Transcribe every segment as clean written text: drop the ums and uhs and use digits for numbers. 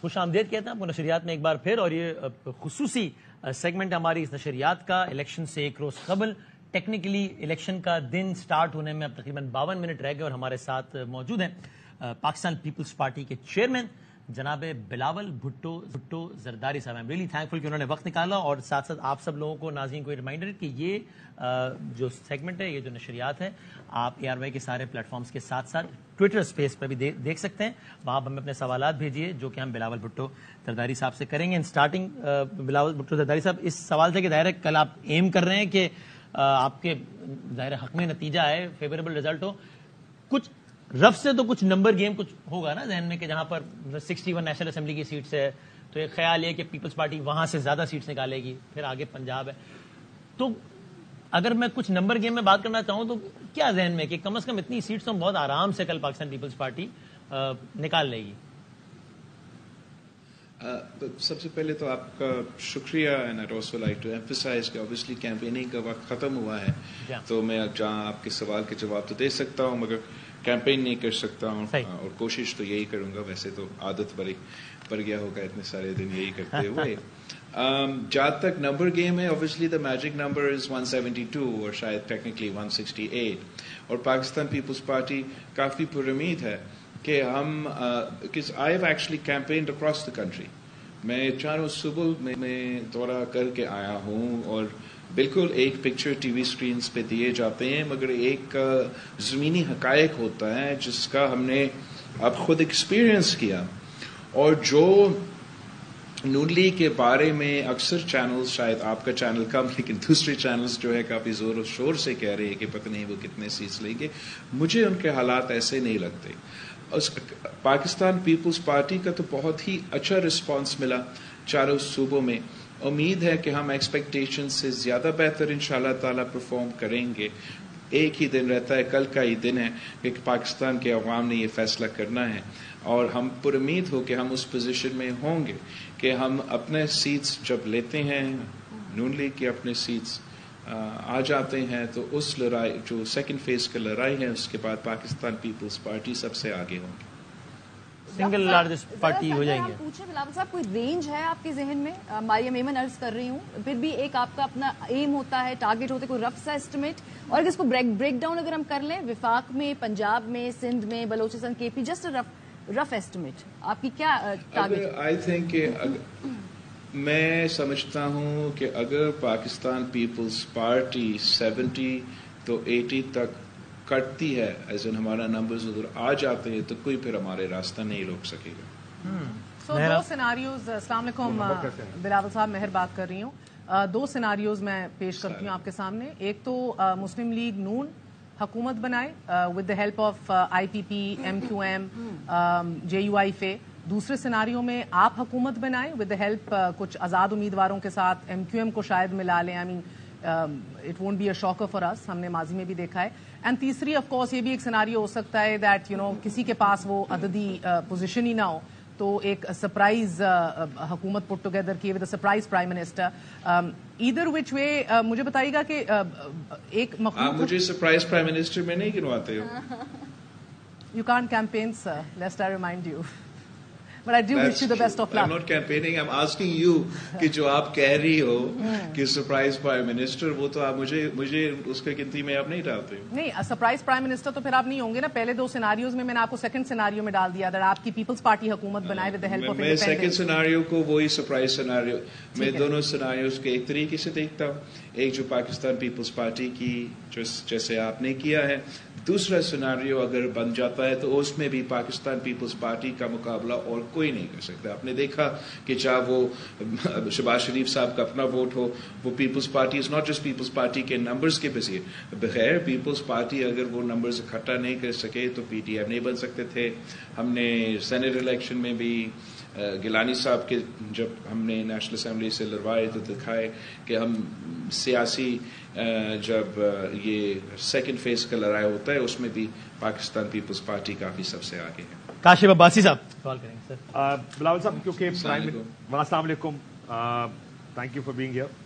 خوش آمدید کہتے ہیں آپ کو نشریات میں ایک بار پھر، اور یہ خصوصی سیگمنٹ ہماری اس نشریات کا الیکشن سے ایک روز قبل. ٹیکنیکلی الیکشن کا دن سٹارٹ ہونے میں اب تقریباً 52 منٹ رہ گئے، اور ہمارے ساتھ موجود ہیں پاکستان پیپلز پارٹی کے چیئرمین جناب بلاول بھٹو زرداری صاحب. ایم ریئلی تھینکفل کہ انہوں نے وقت نکالا، اور ساتھ ساتھ آپ سب لوگوں کو ناظرین کو ریمائنڈر کہ یہ جو سیگمنٹ ہے، یہ جو نشریات ہے، آپ اے آر وائی کے سارے پلیٹ فارمز کے ساتھ ساتھ ٹویٹر اسپیس پہ بھی دیکھ سکتے ہیں. وہاں ہمیں اپنے سوالات بھیجیے جو کہ ہم بلاول بھٹو زرداری صاحب سے کریں گے. اسٹارٹنگ بلاول بھٹو زرداری صاحب اس سوال سے کہ ظاہر ہے کل آپ ایم کر رہے ہیں کہ آپ کے ظاہر حق میں نتیجہ آئے، فیوریبل رزلٹ ہو. کچھ رف سے تو کچھ نمبر گیم کچھ ہوگا نا ذہن میں کہ جہاں پر 61 نیشنل اسمبلی کی سیٹس ہے، تو ایک خیال یہ کہ پیپلز پارٹی وہاں سے زیادہ سیٹس نکالے گی، پھر آگے پنجاب ہے. تو اگر میں کچھ نمبر گیم میں بات کرنا چاہوں تو کیا ذہن میں کہ کم از کم اتنی سیٹس تو بہت آرام سے کل پاکستان پیپلز پارٹی نکال لے گی؟ سب سے پہلے تو آپ کا شکریہ، and I also like to emphasize کہ اوبیسلی کیمپیننگ کا وقت ختم ہوا ہے، تو میں جہاں آپ کے سوال کے جواب تو دے سکتا ہوں مگر کیمپین نہیں کر سکتا ہوں، اور کوشش تو یہی کروں گا. ویسے تو عادت پڑ گیا ہوگا اتنے سارے دن یہی کرتے ہوئے. جہاں تک نمبر گیم ہے، obviously the magic number is 172 اور شاید ٹیکنیکلی 168، اور پاکستان پیپلز پارٹی کافی پر امید ہے کہ ہم I have actually campaigned across the country. میں چاروں صوبوں میں دورہ کر کے آیا ہوں، اور بالکل ایک پکچر ٹی وی اسکرینز پہ دیے جاتے ہیں مگر ایک زمینی حقائق ہوتا ہے جس کا ہم نے اب خود ایکسپیرئنس کیا. اور جو نون لیگ کے بارے میں اکثر چینلز، شاید آپ کا چینل کم لیکن دوسرے چینلز جو ہے کافی زور و شور سے کہہ رہے ہیں کہ پتہ نہیں وہ کتنے سیٹس لیں گے، مجھے ان کے حالات ایسے نہیں لگتے. پاکستان پیپلز پارٹی کا تو بہت ہی اچھا رسپانس ملا چاروں صوبوں میں. امید ہے کہ ہم ایکسپیکٹیشن سے زیادہ بہتر انشاءاللہ تعالی پرفارم کریں گے. ایک ہی دن رہتا ہے، کل کا ہی دن ہے کہ پاکستان کے عوام نے یہ فیصلہ کرنا ہے، اور ہم پر امید ہو کہ ہم اس پوزیشن میں ہوں گے کہ ہم اپنے سیٹس جب لیتے ہیں، نون لیگ کے اپنے سیٹس آ جاتے ہیں، تو اس لڑائی جو سیکنڈ فیز کی لڑائی ہے اس کے بعد پاکستان پیپلز پارٹی سب سے آگے ہوں گی، سنگل لارجسٹ پارٹی ہو جائیں گے. پوچھیں بلاول صاحب، کوئی رینج ہے آپ کے ذہن میں؟ مریم ایمن عرض کر رہی ہوں، پھر بھی ایک آپ کا اپنا ایم ہوتا ہے، ٹارگٹ ہوتا ہے، کوئی رف سا اسٹیمیٹ، اور اس کو بریک ڈاؤن اگر ہم کر لیں، وفاق میں، پنجاب میں، سندھ میں، بلوچستان، کے پی، جسٹ رف ایسٹیمیٹ، آپ کی کیا ٹارگٹ؟ آئی تھنک کہ میں سمجھتا ہوں کہ اگر پاکستان پیپلز پارٹی 70 تو 80 تک کٹتی ہے، ایز ان ہمارا نمبرز ادھر آ جاتے ہیں، تو کوئی پھر ہمارے راستہ نہیں روک سکے گا. دو سیناریوز. السلام علیکم بلاول صاحب، مہر بات کر رہی ہوں. دو سیناریوز میں پیش کرتی ہوں آپ کے سامنے. ایک تو مسلم لیگ نون حکومت بنائے with the help of I P P, M Q M, J U I F. دوسرے سیناریو میں آپ حکومت بنائیں ود دا ہیلپ کچھ آزاد امیدواروں کے ساتھ، ایم کیو ایم کو شاید ملا لیں. I mean it won't be a shocker for us, ہم نے ماضی میں بھی دیکھا ہے. اینڈ تیسری آف کورس یہ بھی ایک سیناریو ہو سکتا ہے دیٹ کسی کے پاس وہ عددی پوزیشن ہی نہ ہو، تو ایک سرپرائز حکومت پٹ ٹوگیدر کی with surprise prime minister. Either which way مجھے بتائیے گا کہ ایک آپ مجھے سرپرائز پرائم منسٹر میں نہیں گنواتے ہو. You can't campaign sir, lest I remind you. But I do wish you the best of luck. I'm not campaigning. I'm asking you کہ جو آپ کہہ رہی ہو کہ سرپرائز پرائم منسٹر، وہ تو آپ مجھے اس کے گنتی میں آپ نہیں ڈالتے. نہیں، سرپرائز پرائم منسٹر تو پھر آپ نہیں ہوں گے نا. پہلے دو سیناریوز میں نے آپ کو سیکنڈ سیناریو میں ڈال دیا، آپ کی پیپلز پارٹی حکومت بنائے with the help of independence. میں سیکنڈ سیناریو کو وہی سرپرائز سیناریو، میں دونوں سیناریوز کے ایک طریقے سے دیکھتا ہوں. ایک جو پاکستان پیپلز پارٹی کی جیسے آپ نے کیا ہے، دوسرا سیناریو اگر بن جاتا ہے تو اس میں بھی پاکستان پیپلز پارٹی کا مقابلہ اور کوئی نہیں کر سکتا. آپ نے دیکھا کہ چاہے وہ شہباز شریف صاحب کا اپنا ووٹ ہو، وہ Peoples Party is not just Peoples Party کے نمبرز کے بغیر پیپلز پارٹی اگر وہ نمبرز اکٹھا نہیں کر سکے تو پی ٹی ایم نہیں بن سکتے تھے. ہم نے سینٹ الیکشن میں بھی گیلانی صاحب کے جب ہم نے نیشنل اسمبلی سے لڑوائے تو دکھائے کہ ہم سیاسی جب یہ سیکنڈ فیز کا لڑائی ہوتا ہے اس میں بھی پاکستان پیپلز پارٹی کافی سب سے آگے ہے. کاشف عباسی صاحب سوال کریں گے سر. بلاول صاحب، کیونکہ السلام علیکم، thank you for being here.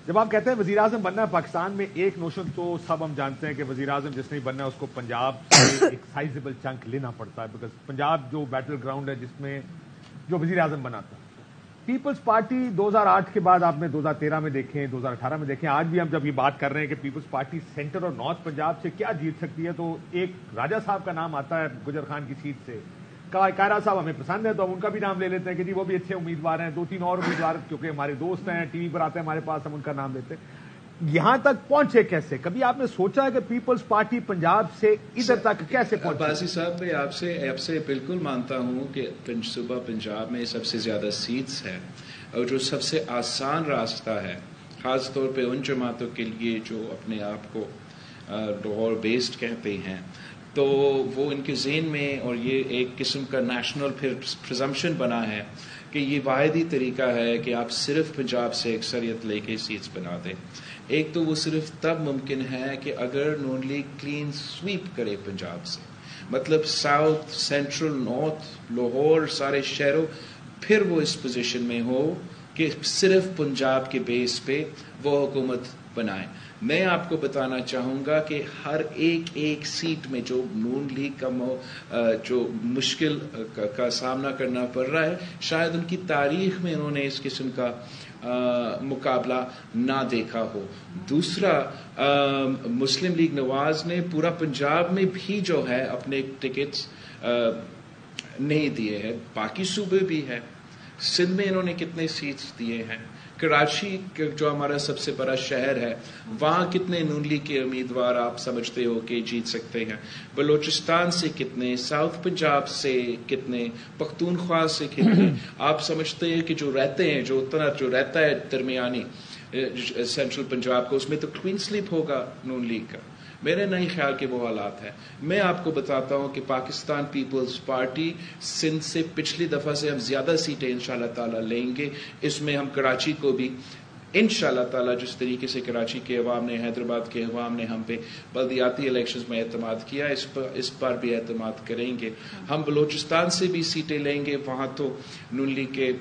جب آپ کہتے ہیں وزیر اعظم بننا ہے پاکستان میں، ایک نوشن تو سب ہم جانتے ہیں کہ وزیر اعظم جس نے بننا ہے اس کو پنجاب سے ایک سائزیبل چنک لینا پڑتا ہے، بیکاز پنجاب جو بیٹل گراؤنڈ ہے جس میں جو وزیر اعظم بنا تھا. پیپلز پارٹی 2008 کے بعد آپ نے 2013 میں دیکھیں, 2018 میں دیکھیں, آج بھی ہم جب یہ بات کر رہے ہیں کہ پیپلز پارٹی سینٹر اور نارتھ پنجاب سے کیا جیت سکتی ہے, تو ایک راجہ صاحب کا نام آتا ہے گجر خان کی سیٹ سے. کائرہ صاحب ہمیں پسند ہے تو ہم ان کا بھی نام لے لیتے ہیں کہ جی وہ بھی اچھے امیدوار ہیں. 2-3 اور امیدوار کیونکہ ہمارے دوست ہیں, ٹی وی پر آتے ہیں ہمارے پاس, ہم ان کا نام لیتے ہیں. یہاں تک پہنچے کیسے؟ کبھی آپ نے سوچا ہے کہ پیپلز پارٹی پنجاب سے ادھر تک کیسے پہنچے؟ باسی صاحب میں آپ سے بالکل مانتا ہوں کہ صوبہ پنجاب میں سب سے زیادہ سیٹس ہے, اور جو سب سے آسان راستہ ہے خاص طور پہ ان جماعتوں کے لیے جو اپنے آپ کو لاہور بیسڈ کہتے ہیں, تو وہ ان کے ذہن میں, اور یہ ایک قسم کا نیشنل پھر پرزمپشن بنا ہے کہ یہ واحدی طریقہ ہے کہ آپ صرف پنجاب سے اکثریت لے کے سیٹس بنا دیں. ایک تو وہ صرف تب ممکن ہے کہ اگر نون لیگ کلین سویپ کرے پنجاب سے, مطلب ساؤتھ, سینٹرل, نارتھ, لاہور, سارے شہروں, پھر وہ اس پوزیشن میں ہو کہ صرف پنجاب کے بیس پہ وہ حکومت بنائے. میں آپ کو بتانا چاہوں گا کہ ہر ایک سیٹ میں جو نون لیگ کا جو مشکل کا سامنا کرنا پڑ رہا ہے, شاید ان کی تاریخ میں انہوں نے اس قسم کا مقابلہ نہ دیکھا ہو. دوسرا, مسلم لیگ نواز نے پورا پنجاب میں بھی جو ہے اپنے ٹکٹس نہیں دیے ہیں, باقی صوبے بھی ہے. سندھ میں انہوں نے کتنے سیٹس دیے ہیں, کراچی جو ہمارا سب سے بڑا شہر ہے وہاں کتنے نون لیگ کے امیدوار آپ سمجھتے ہو کہ جیت سکتے ہیں, بلوچستان سے کتنے, ساؤتھ پنجاب سے کتنے, پختونخوا سے کتنے, آپ سمجھتے ہیں کہ جو رہتے ہیں, جو اتنا جو رہتا ہے درمیانی سینٹرل پنجاب کو, اس میں تو کلین سلیپ ہوگا نون لیگ کا. میرے نہیں خیال کہ وہ حالات ہے. میں آپ کو بتاتا ہوں کہ پاکستان پیپلز پارٹی سندھ سے پچھلی دفعہ سے ہم زیادہ سیٹیں انشاءاللہ تعالی لیں گے. اس میں ہم کراچی کو بھی انشاءاللہ تعالی, جس طریقے سے کراچی کے عوام نے, حیدرآباد کے عوام نے ہم پہ بلدیاتی الیکشنز میں اعتماد کیا, اس پر بھی اعتماد کریں گے. ہم بلوچستان سے بھی سیٹیں لیں گے, وہاں تو نون لیگ کے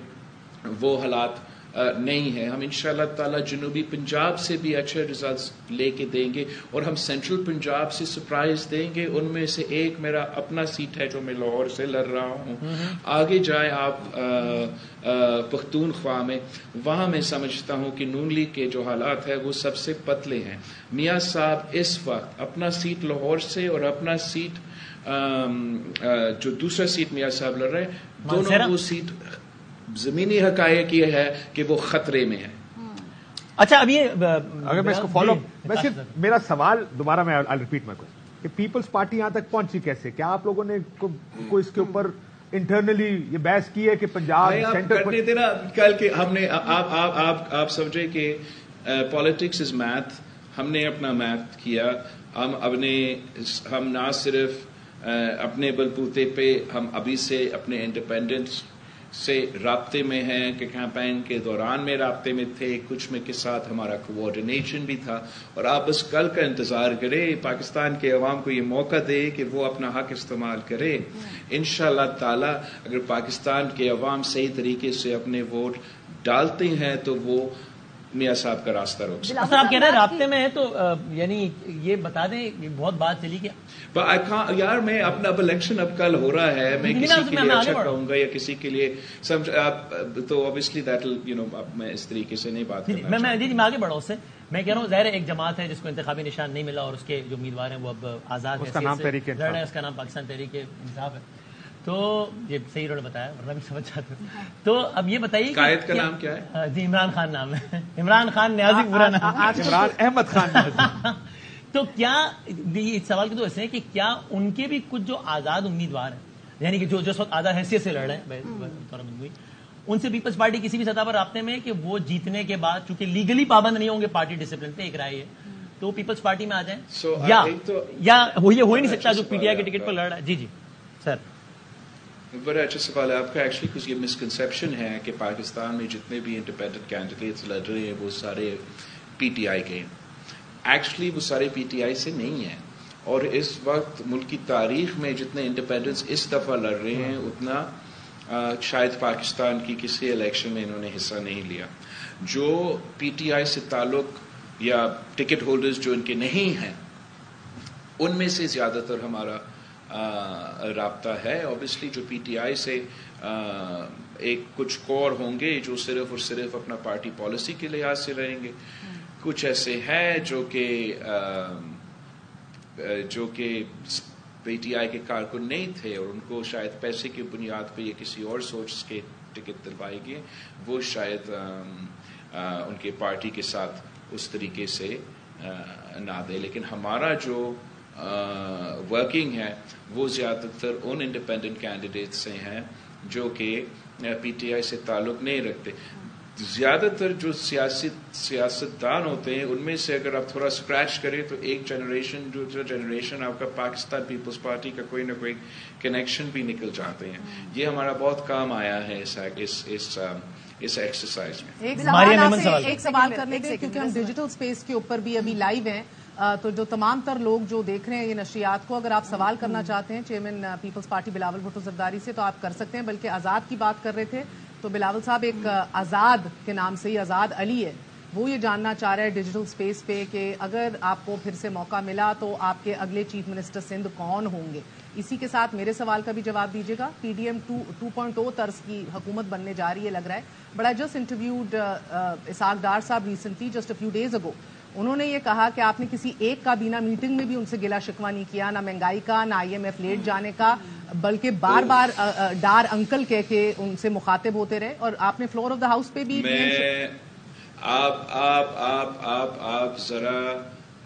وہ حالات نہیں ہے. ہم انشاءاللہ تعالی جنوبی پنجاب سے بھی اچھے ریزلٹس لے کے دیں گے, اور ہم سینٹرل پنجاب سے سرپرائز دیں گے. ان میں سے ایک میرا اپنا سیٹ ہے جو میں لاہور سے لڑ رہا ہوں. آگے جائیں آپ پختونخوا میں, وہاں میں سمجھتا ہوں کہ نون لیگ کے جو حالات ہیں وہ سب سے پتلے ہیں. میاں صاحب اس وقت اپنا سیٹ لاہور سے اور اپنا سیٹ جو دوسرا سیٹ میاں صاحب لڑ رہے ہیں, دونوں وہ سیٹ زمینی حقائق یہ ہے کہ وہ خطرے میں ہے. اچھا, اب یہ اگر میں اس کو فالو, میں صرف میرا سوال دوبارہ میں ریپیٹ میں کہ پیپلز پارٹی یہاں تک پہنچی کیسے؟ کیا آپ لوگوں نے کوئی اس کے اوپر انٹرنلی یہ بحث کی ہے کہ پنجاب سینٹر کرنے دینا کل کے ہم نے آپ سمجھے کہ پالیٹکس از میتھ. ہم نے اپنا میتھ کیا. ہم نہ صرف اپنے بلبوتے پہ, ہم ابھی سے اپنے انڈیپینڈنس سے رابطے میں ہیں کہ کیمپین کے دوران میں رابطے میں تھے, کچھ میں کے ساتھ ہمارا کوآرڈینیشن بھی تھا. اور آپ بس کل کا انتظار کریں, پاکستان کے عوام کو یہ موقع دے کہ وہ اپنا حق استعمال کرے. انشاءاللہ تعالی اگر پاکستان کے عوام صحیح طریقے سے اپنے ووٹ ڈالتے ہیں تو وہ میاں صاحب کا راستہ روک سکتے. آپ کہہ رہے ہیں رابطے میں ہے, تو یعنی یہ بتا دیں, بہت بات چلی کہ یار میں اپنا اب الیکشن اب کل ہو رہا ہے, میں کسی کے لیے اچھا کہوں گا یا کسی کے لیے سمجھ آپ, تو obviously that میں اس طریقے سے نہیں بات کرنا. میں آگے بڑھا اس سے. میں کہہ رہا ہوں ظاہر ایک جماعت ہے جس کو انتخابی نشان نہیں ملا, اور اس کے جو امیدوار ہیں وہ اب آزاد ہیں, اس کا نام تحریک انصاف ہے, اس کا نام پاکستان تحریک انصاف ہے. تو یہ صحیح انہوں نے بتایا, ورنہ بھی سمجھ جاتے. تو اب یہ بتائیے قائد کا نام کیا ہے؟ جی عمران خان نام ہے, عمران خان نیازی پورا نام, عمران احمد خان نیازی. تو کیا اس سوال کی تو ایسے ہے کہ کیا ان کے بھی کچھ جو آزاد امیدوار ہیں, یعنی کہ جو اس وقت آزاد حیثیت سے لڑ رہے ہیں, ان سے پیپلز پارٹی کسی بھی سطح پر رابطے میں کہ وہ جیتنے کے بعد چونکہ لیگلی پابند نہیں ہوں گے پارٹی ڈسپلن پہ, ایک رائے ہے, تو پیپلز پارٹی میں آ جائیں, یا وہ یہ ہو ہی نہیں سکتا جو پی ٹی آئی کے ٹکٹ پر لڑ رہا ہے. جی جی سر, بڑا اچھا سوال ہے آپ کا. ایکچولی کچھ یہ مسکنسیپشن ہے کہ پاکستان میں جتنے بھی انڈیپینڈنٹ کینڈیڈیٹس لڑ رہے ہیں وہ سارے پی ٹی آئی کے. ایکچولی وہ سارے پی ٹی آئی سے نہیں ہیں, اور اس وقت ملک کی تاریخ میں جتنے انڈیپینڈنس اس دفعہ لڑ رہے ہیں اتنا شاید پاکستان کی کسی الیکشن میں انہوں نے حصہ نہیں لیا. جو پی ٹی آئی سے تعلق یا ٹکٹ ہولڈرز جو ان کے نہیں ہیں, ان میں سے زیادہ تر ہمارا رابطہ ہے. اوبیسلی جو پی ٹی آئی سے ایک کچھ کور ہوں گے جو صرف اور صرف اپنا پارٹی پالیسی کے لحاظ سے رہیں گے, کچھ ایسے ہیں جو کہ پی ٹی آئی کے کارکن نہیں تھے اور ان کو شاید پیسے کی بنیاد پہ یا کسی اور سوچ کے ٹکٹ دلوائی گئی, وہ شاید ان کے پارٹی کے ساتھ اس طریقے سے نہ دے. لیکن ہمارا جو ورکنگ ہے وہ زیادہ تر ان انڈیپینڈنٹ کینڈیڈیٹ سے ہیں جو کہ پی ٹی آئی سے تعلق نہیں رکھتے. زیادہ تر جو سیاستدان ہوتے ہیں ان میں سے اگر آپ تھوڑا اسکریچ کریں تو ایک جنریشن آپ کا پاکستان پیپلز پارٹی کا کوئی نہ کوئی کنیکشن بھی نکل جاتے ہیں. یہ ہمارا بہت کام آیا ہے اس ایکسرسائز میں. ایک سوال کرنے دیں کیونکہ ہم ڈیجیٹل اسپیس کے اوپر بھی ابھی لائیو ہیں, تو جو تمام تر لوگ جو دیکھ رہے ہیں یہ نشریات کو, اگر آپ سوال کرنا چاہتے ہیں چیئرمین پیپلز پارٹی بلاول بھٹو زرداری سے تو آپ کر سکتے ہیں. بلکہ آزاد کی بات کر رہے تھے تو بلاول صاحب ایک آزاد کے نام سے ہی آزاد علی ہے, وہ یہ جاننا چاہ رہا ہے ڈیجیٹل اسپیس پہ کہ اگر آپ کو پھر سے موقع ملا تو آپ کے اگلے چیف منسٹر سندھ کون ہوں گے. اسی کے ساتھ میرے سوال کا بھی جواب دیجیے گا. پی ڈی ایم 2.0 طرز کی حکومت بننے جا رہی ہے لگ رہا ہے. But I just interviewed Ishaq Dar صاحب recently just a few days ago. انہوں نے یہ کہا کہ آپ نے کسی ایک کابینہ میٹنگ میں بھی ان سے گلا شکوہ نہیں کیا, نہ مہنگائی کا, نہ آئی ایم ایف لیٹ جانے کا, بلکہ بار بار ڈار انکل کہہ کے ان سے مخاطب ہوتے رہے. اور آپ نے فلور آف دا ہاؤس پہ بھی آپ ذرا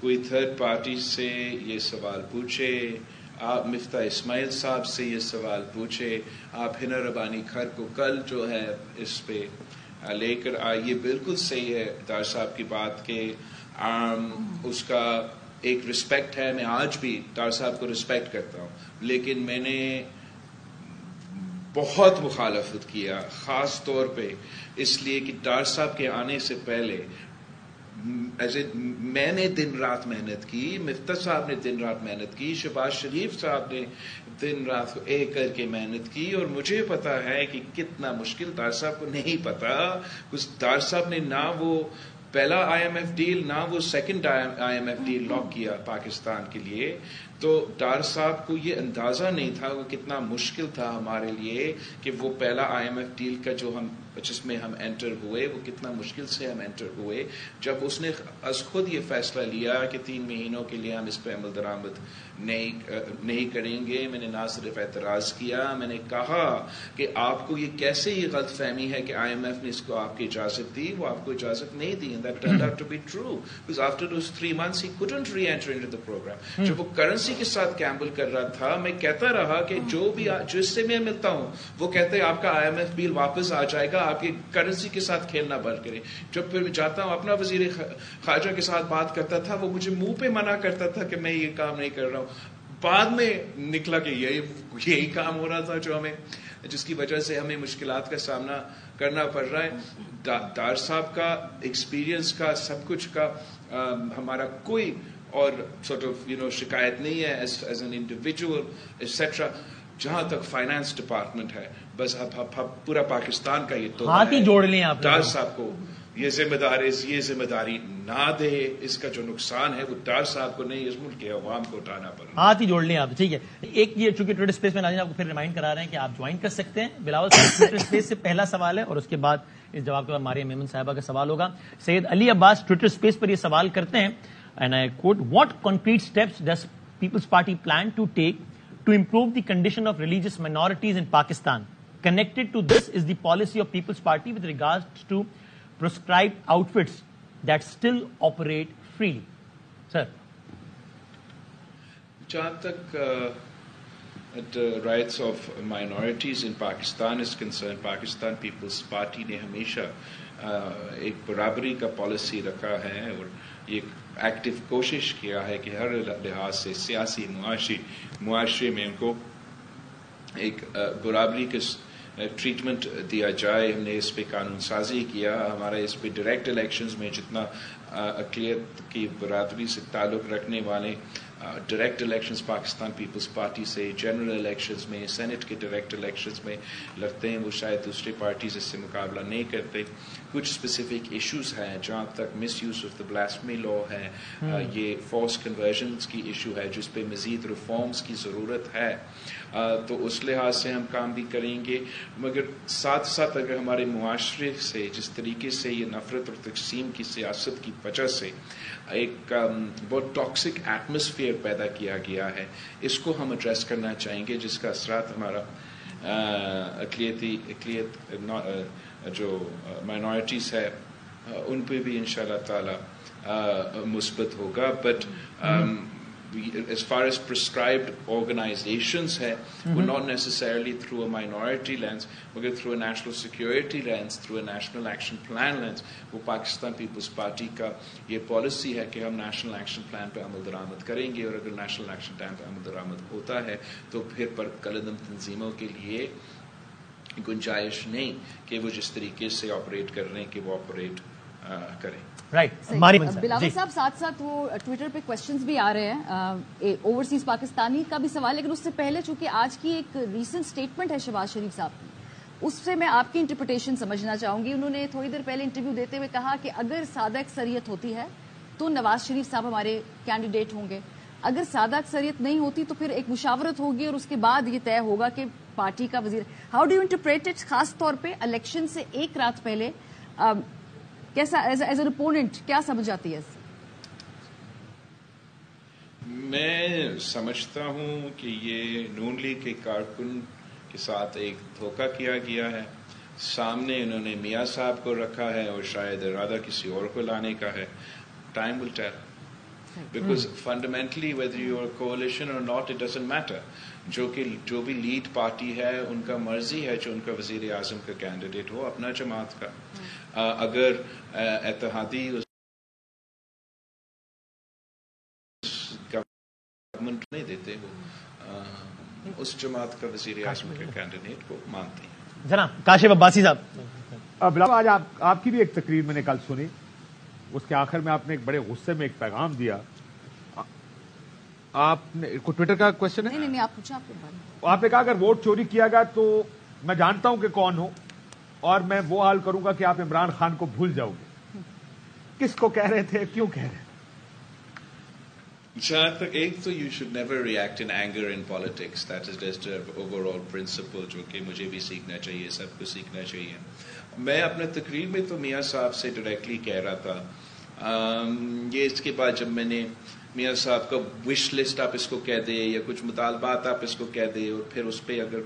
کوئی تھرڈ پارٹی سے یہ سوال پوچھے, آپ مفتاح اسماعیل صاحب سے یہ سوال پوچھے, آپ ہنا ربانی کھر کو کل جو ہے اس پہ لے کر آئیے. بالکل صحیح ہے ڈار صاحب کی بات کہ اس کا ایک رسپیکٹ ہے, میں آج بھی ڈار صاحب کو رسپیکٹ کرتا ہوں, لیکن میں نے بہت مخالفت کیا خاص طور پہ اس لیے کہ ڈار صاحب کے آنے سے پہلے میں نے دن رات محنت کی, مفتاح صاحب نے دن رات محنت کی, شہباز شریف صاحب نے دن رات ایک کر کے محنت کی, اور مجھے پتا ہے کہ کتنا مشکل. ڈار صاحب کو نہیں پتا, ڈار صاحب نے نہ وہ پہلا آئی ایم ایف ڈیل نہ وہ second I M F deal lock کیا پاکستان کے لیے. تو ڈار صاحب کو یہ اندازہ نہیں تھا وہ کتنا مشکل تھا ہمارے لیے کہ وہ پہلا آئی ایم ایف ڈیل کا جس میں ہم انٹر ہوئے وہ کتنا مشکل سے ہم انٹر ہوئے. جب اس نے از خود یہ فیصلہ لیا کہ 3 مہینوں کے لیے ہم اس پہ عمل درآمد نہیں کریں گے, میں نے نہ صرف اعتراض کیا, میں نے کہا کہ آپ کو یہ کیسے یہ غلط فہمی ہے کہ آئی ایم ایف نے اس کو آپ کی اجازت دی, وہ آپ کو اجازت نہیں دی. And that turned out to be true because after those 3 months he couldn't re-enter into the program. جب وہ کرنسی کے ساتھ گیمبل کر رہا تھا, میں کہتا رہا کہ جس سے میں ملتا ہوں وہ کہتے ہیں آپ کا آئی ایم ایف بل واپس آ جائے گا, آپ کی کرنسی کے ساتھ کھیلنا بند کریں. جب پھر میں جاتا ہوں اپنا وزیر خارجہ کے ساتھ بات کرتا تھا, وہ مجھے منہ پہ منع کرتا تھا کہ میں یہ کام نہیں کر رہا ہوں. بعد میں نکلا کہ یہی کام ہو رہا تھا جو جس کی وجہ سے ہمیں مشکلات کا سامنا کرنا پڑ رہا ہے. ڈار صاحب کا ایکسپیرینس کا سب کچھ کا ہمارا کوئی اور شکایت نہیں ہے ایز این انڈیویجول ایٹسٹرا. جہاں تک فائنانس ڈپارٹمنٹ ہے بس پورا پاکستان کا یہ تو ہاتھ ہی جوڑ لیں آپ. ڈار صاحب کو یہ ذمہ داری نہ دے, اس کا جو نقصان ہے وہ ڈار صاحب کو نہیں, اس ملک کے عوام کو اٹھانا پڑے. ہاتھ ہی جوڑ لیں آپ. ٹھیک ہے, ایک یہ چونکہ ٹویٹر اسپیس میں ناظرین آپ کو پھر ریمائنڈ کرا رہے ہیں کہ آپ جوائن کر سکتے ہیں. بلاول صاحب ٹویٹر اسپیس سے پہلا سوال ہے اور اس کے بعد اس جواب کے بعد ماریہ میمن صاحبہ کا سوال ہوگا. سید علی عباس ٹویٹر اسپیس پر یہ سوال کرتے ہیں and I quote, what concrete steps does People's Party plan to take to improve the condition of religious minorities in Pakistan? Connected to this is the policy of People's Party with regards to proscribed outfits that still operate freely. Sir. جہاں تک rights of minorities in Pakistan is concerned, Pakistan Peoples Party نے ہمیشہ ایک برابری کا policy رکھا ہے اور یہ ایکٹیو کوشش کیا ہے کہ ہر لحاظ سے سیاسی معاشرے میں ان کو ایک برابری کے ٹریٹمنٹ دیا جائے. ہم نے اس پہ قانون سازی کیا. ہمارا اس پہ ڈائریکٹ الیکشنز میں جتنا اقلیت کی برادری سے تعلق رکھنے والے direct elections Pakistan Peoples Party سے، جنرل الیکشنز میں، سینٹ کے ڈائریکٹ الیکشنز میں لڑتے ہیں، وہ شاید دوسری پارٹیز اس سے مقابلہ نہیں کرتے. کچھ اسپیسیفک ایشوز ہیں جہاں تک مس یوز آف دا بلاسفیمی لا ہے، یہ فالس کنورژنس کی ایشو ہے جس پہ مزید ریفارمز کی ضرورت ہے، تو اس لحاظ سے ہم کام بھی کریں گے. مگر ساتھ ساتھ اگر ہمارے معاشرے سے جس طریقے سے یہ نفرت اور تقسیم کی سیاست کی وجہ سے ایک بہت ٹاکسک ایٹماسفیئر پیدا کیا گیا ہے، اس کو ہم ایڈریس کرنا چاہیں گے، جس کا اثرات ہمارا اقلیت جو مائنورٹیز ہے ان پہ بھی انشاءاللہ تعالی مثبت ہوگا. But as far as prescribed organizations ہے وہ not necessarily through a minority lens مگر through a national security lens, through a national action plan lens. وہ پاکستان پیپلز پارٹی کا یہ پالیسی ہے کہ ہم نیشنل ایکشن پلان پہ عمل درآمد کریں گے، اور اگر نیشنل ایکشن پلان پہ عمل درآمد ہوتا ہے تو پھر پر قلم تنظیموں کے لیے گنجائش نہیں کہ وہ جس طریقے سے آپریٹ کر رہے ہیں کہ وہ آپریٹ کریں. رائٹ. بلاول صاحب ساتھ ساتھ وہ ٹویٹر پہ کوشچنز بھی آ رہے ہیں، اوورسیز پاکستانی کا بھی سوال ہے، لیکن اس سے پہلے چونکہ آج کی ایک ریسنٹ اسٹیٹمنٹ ہے شہباز شریف صاحب کی، اس سے میں آپ کی انٹرپریٹیشن سمجھنا چاہوں گی. انہوں نے تھوڑی دیر پہلے انٹرویو دیتے ہوئے کہا کہ اگر سادہ اکثریت ہوتی ہے تو نواز شریف صاحب ہمارے کینڈیڈیٹ ہوں گے، اگر سادہ اکثریت نہیں ہوتی تو پھر ایک مشاورت ہوگی اور اس کے بعد یہ طے ہوگا کہ پارٹی کا وزیر. How do you interpret it, خاص طور پہ الیکشن سے ایک رات پہلے کیسا ایز این اپوننٹ کیا سمجھ آتی ہے؟ میں سمجھتا ہوں کہ یہ نون لیگ کے کارکن کے ساتھ ایک دھوکہ کیا گیا ہے. سامنے انہوں نے میاں صاحب کو رکھا ہے اور شاید ارادہ کسی اور کو لانے کا ہے. Time will tell. Because fundamentally whether you are a coalition or not it doesn't matter. جو بھی لیڈ پارٹی ہے ان کا مرضی ہے جو ان کا وزیر اعظم کا کینڈیڈیٹ ہو اپنا جماعت کا. اگر اتحادی گورنمنٹ نہیں دیتے ہو اس جماعت کا وزیر اعظم کے کینڈیڈیٹ کو مانتے ہیں. جناب کاشف عباسی صاحب، بلاول آج آپ کی بھی ایک تقریر میں نے کل سنی، اس کے آخر میں آپ نے ایک بڑے غصے میں ایک پیغام دیا. آپ نے ٹویٹر کا کوشچن ہے؟ نہیں، آپ پوچھا. آپ نے کہا اگر ووٹ چوری کیا گیا تو میں جانتا ہوں کہ کون ہو اور میں وہ حال کروں گا کہ آپ عمران خان کو بھول جاؤ گے. کس کو کہہ رہے تھے، کیوں کہہ رہے؟ جہاں تک ایک تو you should never react in anger in politics, that is just over all principle جو کہ مجھے بھی سیکھنا چاہیے، سب کو سیکھنا چاہیے. میں اپنے تقریر میں تو میاں صاحب سے ڈائریکٹلی کہہ رہا تھا. یہ اس کے بعد جب میں نے میاں صاحب کا وش لسٹ آپ اس کو کہہ دے یا کچھ مطالبات آپ اس کو کہہ دے اور پھر اس پہ اگر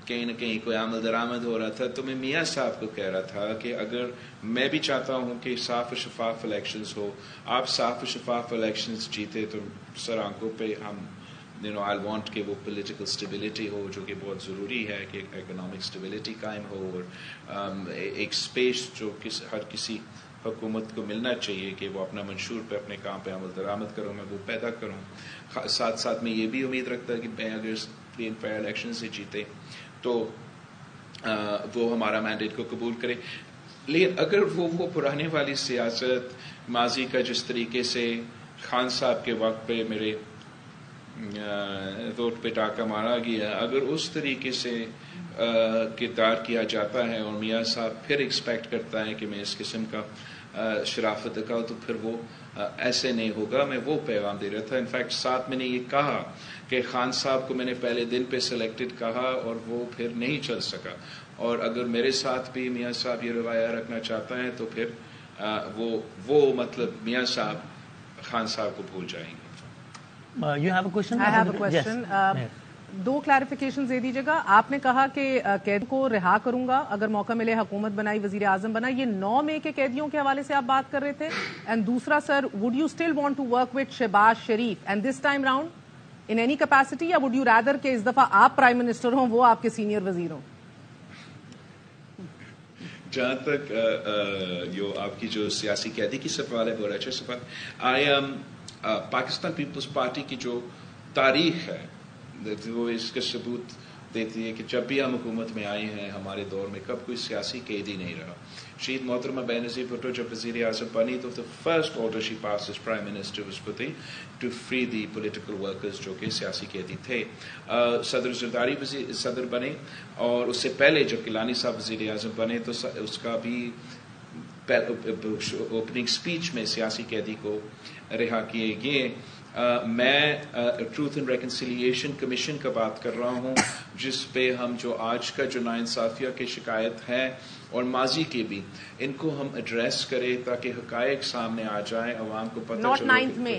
کہیں نہ کہیں کوئی عمل درآمد ہو رہا تھا تو میں میاں صاحب کو کہہ رہا تھا کہ اگر میں بھی چاہتا ہوں کہ صاف و شفاف الیکشنز ہو، آپ صاف و شفاف الیکشنز جیتے تو سر آنکھوں پہ ہم I want کہ وہ پولیٹیکل اسٹیبلٹی ہو جو کہ بہت ضروری ہے کہ اکنامک اسٹیبلٹی قائم ہو اور ایک اسپیس جو ہر کسی حکومت کو ملنا چاہیے کہ وہ اپنا منشور پہ اپنے کام پہ عمل درآمد کروں، میں وہ پیدا کروں. ساتھ ساتھ میں یہ بھی امید رکھتا کہ میں اگر فری اینڈ فیئر الیکشن سے جیتے تو وہ ہمارا مینڈیٹ کو قبول کرے. لیکن اگر وہ پرانے والی سیاست ماضی کا جس طریقے سے خان صاحب کے وقت پہ میرے ووٹ پہ ڈاکہ مارا گیا، اگر اس طریقے سے کردار کیا جاتا ہے اور میاں صاحب پھر ایکسپیکٹ کرتا ہے کہ میں اس قسم کا شرافت دکھاؤں تو پھر وہ ایسے نہیں ہوگا. میں وہ پیغام دے رہا تھا. انفیکٹ ساتھ میں نے یہ کہا کہ خان صاحب کو میں نے پہلے دن پہ سلیکٹڈ کہا اور وہ پھر نہیں چل سکا، اور اگر میرے ساتھ بھی میاں صاحب یہ روایہ رکھنا چاہتا ہے تو پھر وہ مطلب میاں صاحب خان صاحب کو بھول جائیں گے. You have a question? I have a question. دو کلیریفیکیشن دے دیجیے گا. آپ نے کہا کہ قید کو رہا کروں گا اگر موقع ملے، حکومت بنائی، وزیر اعظم بنا، یہ 9 مئی کے قیدیوں کے حوالے سے آپ بات کر رہے تھے. اینڈ دوسرا sir, would you still want to work with Shahbaz Sharif and this time round in any capacity, یا وڈ یو رادر کہ اس دفعہ آپ پرائم منسٹر ہوں، وہ آپ کے سینئر وزیر ہوں؟ جہاں تک آپ کی جو سیاسی قیدی کی سوال ہے وہ اچھا سوال. پاکستان پیپلز پارٹی کی جو تاریخ ہے وہ اس کا ثبوت دیتی ہے کہ جب بھی ہم حکومت میں آئے ہیں ہمارے دور میں کب کوئی سیاسی قیدی نہیں رہا. شہید محترمہ بینظیر بھٹو جب وزیر اعظم بنی تو first order she pass as prime minister was for to free the political workers جو کہ سیاسی قیدی تھے. صدر زرداری صدر بنے اور اس سے پہلے جب گیلانی صاحب وزیر اعظم بنے تو اس کا بھی اوپننگ اسپیچ میں سیاسی قیدی کو رہا کیے گئے. میں ٹروتھ اینڈ ریکنسیلیشن کمیشن کا بات کر رہا ہوں جس پہ ہم جو آج کا جو ناانصافیہ کی شکایت ہے اور ماضی کے بھی ان کو ہم ایڈریس کریں تاکہ حقائق سامنے آ جائیں, عوام کو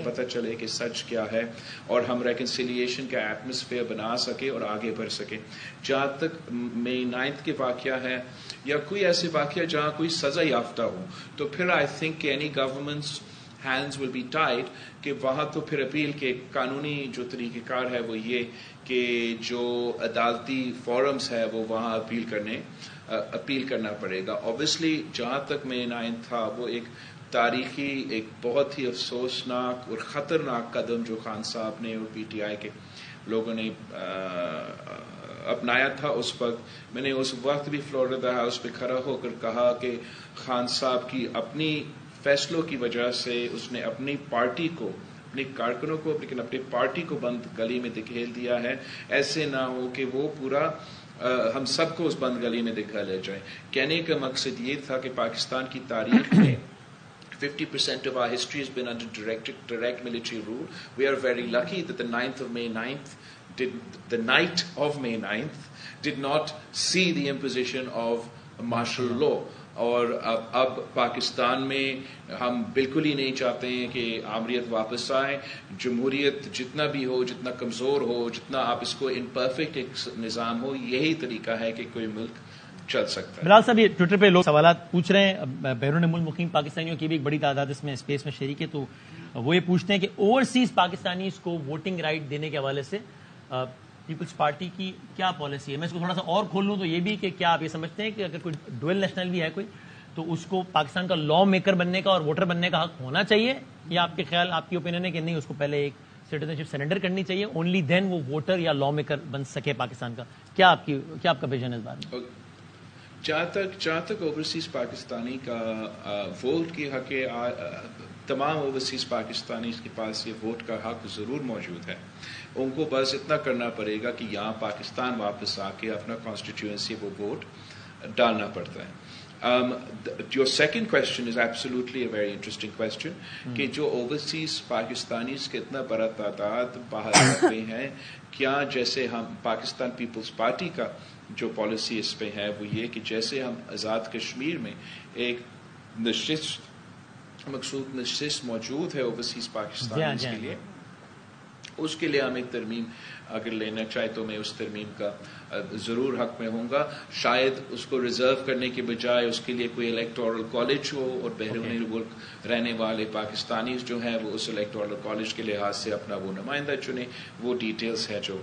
پتہ چلے کہ سچ کیا ہے اور ہم ریکنسیلیشن کا ایٹماسفیئر بنا سکے اور آگے بڑھ سکے. جہاں تک مئی 9 کے واقعہ ہے یا کوئی ایسے واقعہ جہاں کوئی سزا یافتہ ہو تو پھر آئی تھنک کہ any governments hands will be tied کہ وہاں تو پھر اپیل کے قانونی جو طریقہ کار ہے وہ یہ کہ جو عدالتی فورمز ہے وہ وہاں اپیل کرنا پڑے گا. Obviously جہاں تک میں 9 تھا وہ ایک تاریخی ایک بہت ہی افسوسناک اور خطرناک قدم جو خان صاحب نے اور پی ٹی آئی کے لوگوں نے اپنایا تھا. اس وقت میں نے اس وقت بھی فلوریڈا ہاؤس پہ کھڑا ہو کر کہا کہ خان صاحب کی اپنی فیصلوں کی وجہ سے اس نے اپنی پارٹی کو اپنی کارکنوں کو لیکن اپنی پارٹی کو بند گلی میں دھکیل دیا ہے. ایسے نہ ہو کہ وہ پورا ہم سب کو اس بند گلی میں دھکیلے جائیں. کہنے کا مقصد یہ تھا کہ پاکستان کی تاریخ میں 50% of our history has been under direct military rule. We are very lucky that the night of May 9th did not see the imposition of martial law. اور اب پاکستان میں ہم بالکل ہی نہیں چاہتے ہیں کہ آمریت واپس آئے. جمہوریت جتنا بھی ہو, جتنا کمزور ہو, جتنا آپ اس کو امپرفیکٹ ایک نظام ہو, یہی طریقہ ہے کہ کوئی ملک چل سکتا ہے. بلال صاحب یہ ٹویٹر پہ لوگ سوالات پوچھ رہے ہیں, بیرون ملک مقیم پاکستانیوں کی بھی ایک بڑی تعداد اس میں اسپیس میں شریک ہے, تو وہ یہ پوچھتے ہیں کہ اوورسیز پاکستانیز کو ووٹنگ رائٹ دینے کے حوالے سے پیپلز پارٹی کی کیا پالیسی ہے. میں اس کو تھوڑا سا اور کھول لوں تو یہ بھی کہ کیا آپ یہ سمجھتے ہیں کہ اگر کوئی ڈوئل نیشنل بھی ہے کوئی تو اس کو پاکستان کا لا میکر بننے کا اور ووٹر بننے کا حق ہونا چاہیے, یا آپ کے خیال آپ کی اوپینین ہے کہ نہیں, اس کو پہلے ایک سٹیزن شپ سرنڈر کرنی چاہیے, اونلی دین وہ ووٹر یا لا میکر بن سکے پاکستان کا. کیا آپ کا ویژن ہے اس بارے میں؟ جہاں تک اوورسیز پاکستانی کا ووٹ کی حق ہے, تمام اوورسیز پاکستانی کے پاس یہ ووٹ کا حق ضرور موجود ہے. ان کو بس اتنا کرنا پڑے گا کہ یہاں پاکستان واپس آ کے اپنا کانسٹیٹیوئنسی وہ ووٹ ڈالنا پڑتا ہے. Your second question is absolutely a very interesting question کہ جو اوورسیز پاکستانیز کے اتنا بڑا تعداد باہر رہتے ہیں, کیا جیسے ہم پاکستان پیپلز پارٹی کا جو پالیسی اس پہ ہے وہ یہ کہ جیسے ہم آزاد کشمیر میں ایک مخصوص نشست موجود ہے اوورسیز پاکستانیز کے لیے, اس کے لیے ہم ایک ترمیم اگر لینا چاہے تو میں اس ترمیم کا ضرور حق میں ہوں گا. شاید اس کو ریزرو کرنے کے بجائے اس کے لیے کوئی الیکٹورل کالج ہو اور بیرونی ملک رہنے والے پاکستانی جو ہیں وہ اس الیکٹورل کالج کے لحاظ سے اپنا وہ نمائندہ چنے. وہ ڈیٹیلز ہے جو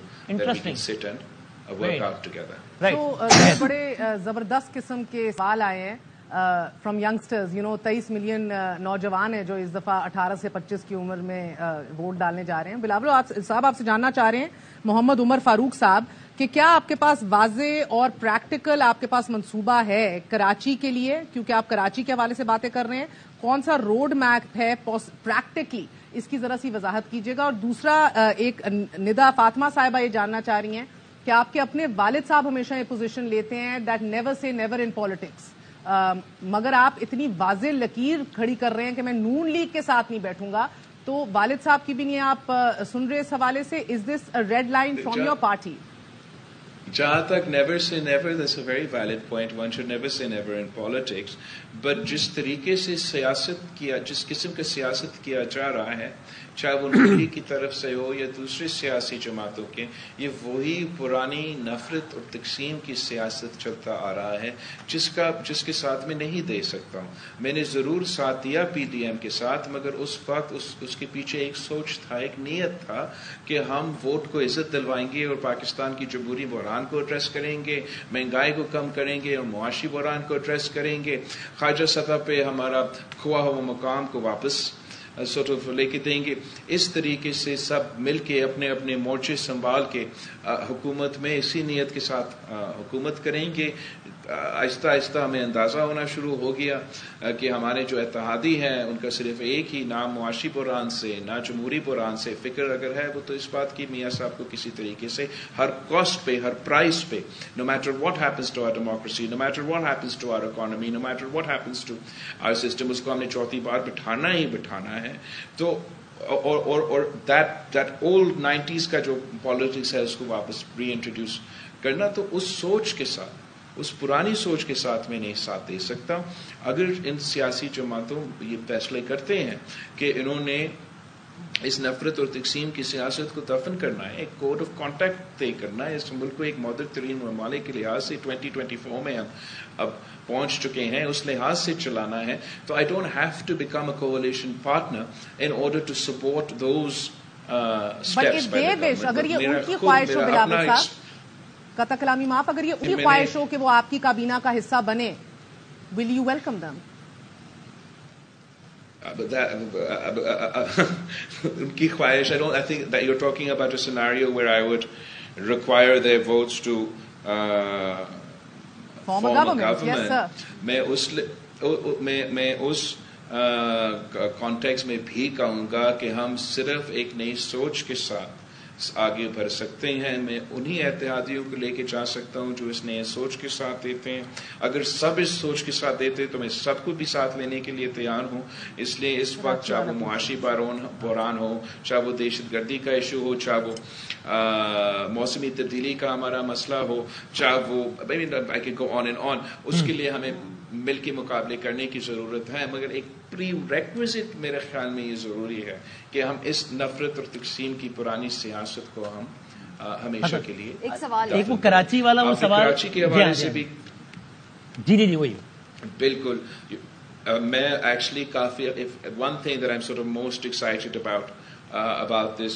سٹ اینڈ ورک آؤٹ ٹوگیدر. تو بڑے زبردست قسم کے سوال آئے ہیں فرام یگسٹرز. 23 ملین نوجوان ہیں جو اس دفعہ 18 سے 25 کی عمر میں ووٹ ڈالنے جا رہے ہیں. بلاول صاحب آپ سے جاننا چاہ رہے ہیں, محمد عمر فاروق صاحب, کہ کیا آپ کے پاس واضح اور پریکٹیکل آپ کے پاس منصوبہ ہے کراچی کے لیے, کیونکہ آپ کراچی کے حوالے سے باتیں کر رہے ہیں, کون سا روڈ میپ ہے پریکٹیکلی, اس کی ذرا سی وضاحت کیجیے گا. اور دوسرا ایک ندا فاطمہ صاحبہ یہ جاننا چاہ رہی ہیں کہ آپ کے اپنے والد صاحب ہمیشہ یہ پوزیشن لیتے ہیں دیٹ نیور سے نیور ان پالیٹکس, مگر آپ اتنی واضح لکیر کھڑی کر رہے ہیں کہ میں نون لیگ کے ساتھ نہیں بیٹھوں گا, تو والد صاحب کی بھی نہیں آپ سن رہے اس حوالے سے, is this red line from your party? جہاں تک never say never, that's a very valid point. One should never say never in politics. But جس طریقے سے جس قسم کا سیاست کیا جا رہا ہے, چاہے وہ نوکری کی طرف سے ہو یا دوسری سیاسی جماعتوں کے, یہ وہی پرانی نفرت اور تقسیم کی سیاست چلتا آ رہا ہے جس کے ساتھ میں نہیں دے سکتا ہوں. میں نے ضرور ساتھ دیا پی ڈی ایم کے ساتھ, مگر اس وقت اس کے پیچھے ایک سوچ تھا, ایک نیت تھا کہ ہم ووٹ کو عزت دلوائیں گے اور پاکستان کی جمہوری بحران کو ایڈریس کریں گے, مہنگائی کو کم کریں گے اور معاشی بحران کو ایڈریس کریں گے, خواجہ سطح پہ ہمارا کھوا ہوا مقام کو واپس sort of لے کے دیں گے. اس طریقے سے سب مل کے اپنے اپنے مورچے سنبھال کے حکومت میں اسی نیت کے ساتھ حکومت کریں گے. آہستہ آہستہ ہمیں اندازہ ہونا شروع ہو گیا کہ ہمارے جو اتحادی ہیں ان کا صرف ایک ہی نہ معاشی بحران سے نہ جمہوری بحران سے فکر اگر ہے وہ تو اس بات کی میاں صاحب کو کسی طریقے سے ہر کاسٹ پہ ہر پرائز پہ no matter what happens to our democracy, no matter what happens to our economy, no matter what happens to our system, اس کو ہم نے چوتھی بار بٹھانا ہی بٹھانا ہے. تو اور that old 90s کا جو پالیٹکس ہے اس کو واپس ری انٹروڈیوس کرنا, تو اس سوچ کے ساتھ اس پرانی سوچ کے ساتھ میں نہیں ساتھ دے سکتا. اگر ان سیاسی جماعتوں یہ فیصلے کرتے ہیں کہ انہوں نے اس نفرت اور تقسیم کی سیاست کو دفن کرنا ہے, ایک کوڈ آف کانٹیکٹ طے کرنا ہے, اس ملک کو ایک مودر ترین ممالک کے لحاظ سے 2024 میں ہم اب پہنچ چکے ہیں, اس لحاظ سے چلانا ہے, تو I don't have to become a coalition partner in order to support those steps. اگر یہ ان کی خواہش ہو بلاول صاحب, قطع کلامی معاف, اگر یہ ان کی خواہش ہو کہ وہ آپ کی کابینہ کا حصہ بنے, ول یو ویلکم دم؟ ان کی خواہش, I think that you're talking about a scenario where I would require their votes to form a government. Yes, sir. میں اس کانٹیکس میں بھی کہوں گا کہ ہم صرف ایک نئی سوچ کے ساتھ آگے بڑھ سکتے ہیں. میں انہی اتحادیوں کو لے کے جا سکتا ہوں جو اس نئے سوچ کے ساتھ دیتے ہیں. اگر سب اس سوچ کے ساتھ دیتے تو میں سب کو بھی ساتھ لینے کے لیے تیار ہوں. اس لیے اس وقت چاہے وہ معاشی بحران ہو, چاہے وہ دہشت گردی کا ایشو ہو, چاہے وہ موسمی تبدیلی کا ہمارا مسئلہ ہو, چاہے وہ I can go on and on, اس کے لیے ہمیں مل کے مقابلے کرنے کی ضرورت ہے. مگر ایک پری ریکویزٹ میرے خیال میں یہ ضروری ہے کہ ہم اس نفرت اور تقسیم کی پرانی سیاست کو ہم ہمیشہ کے لیے. ایک سوال, ایک وہ کراچی والا وہ سوال, کراچی کے حوالے سے بھی جی وہی بالکل. میں actually coffee one thing that I'm sort of most excited about this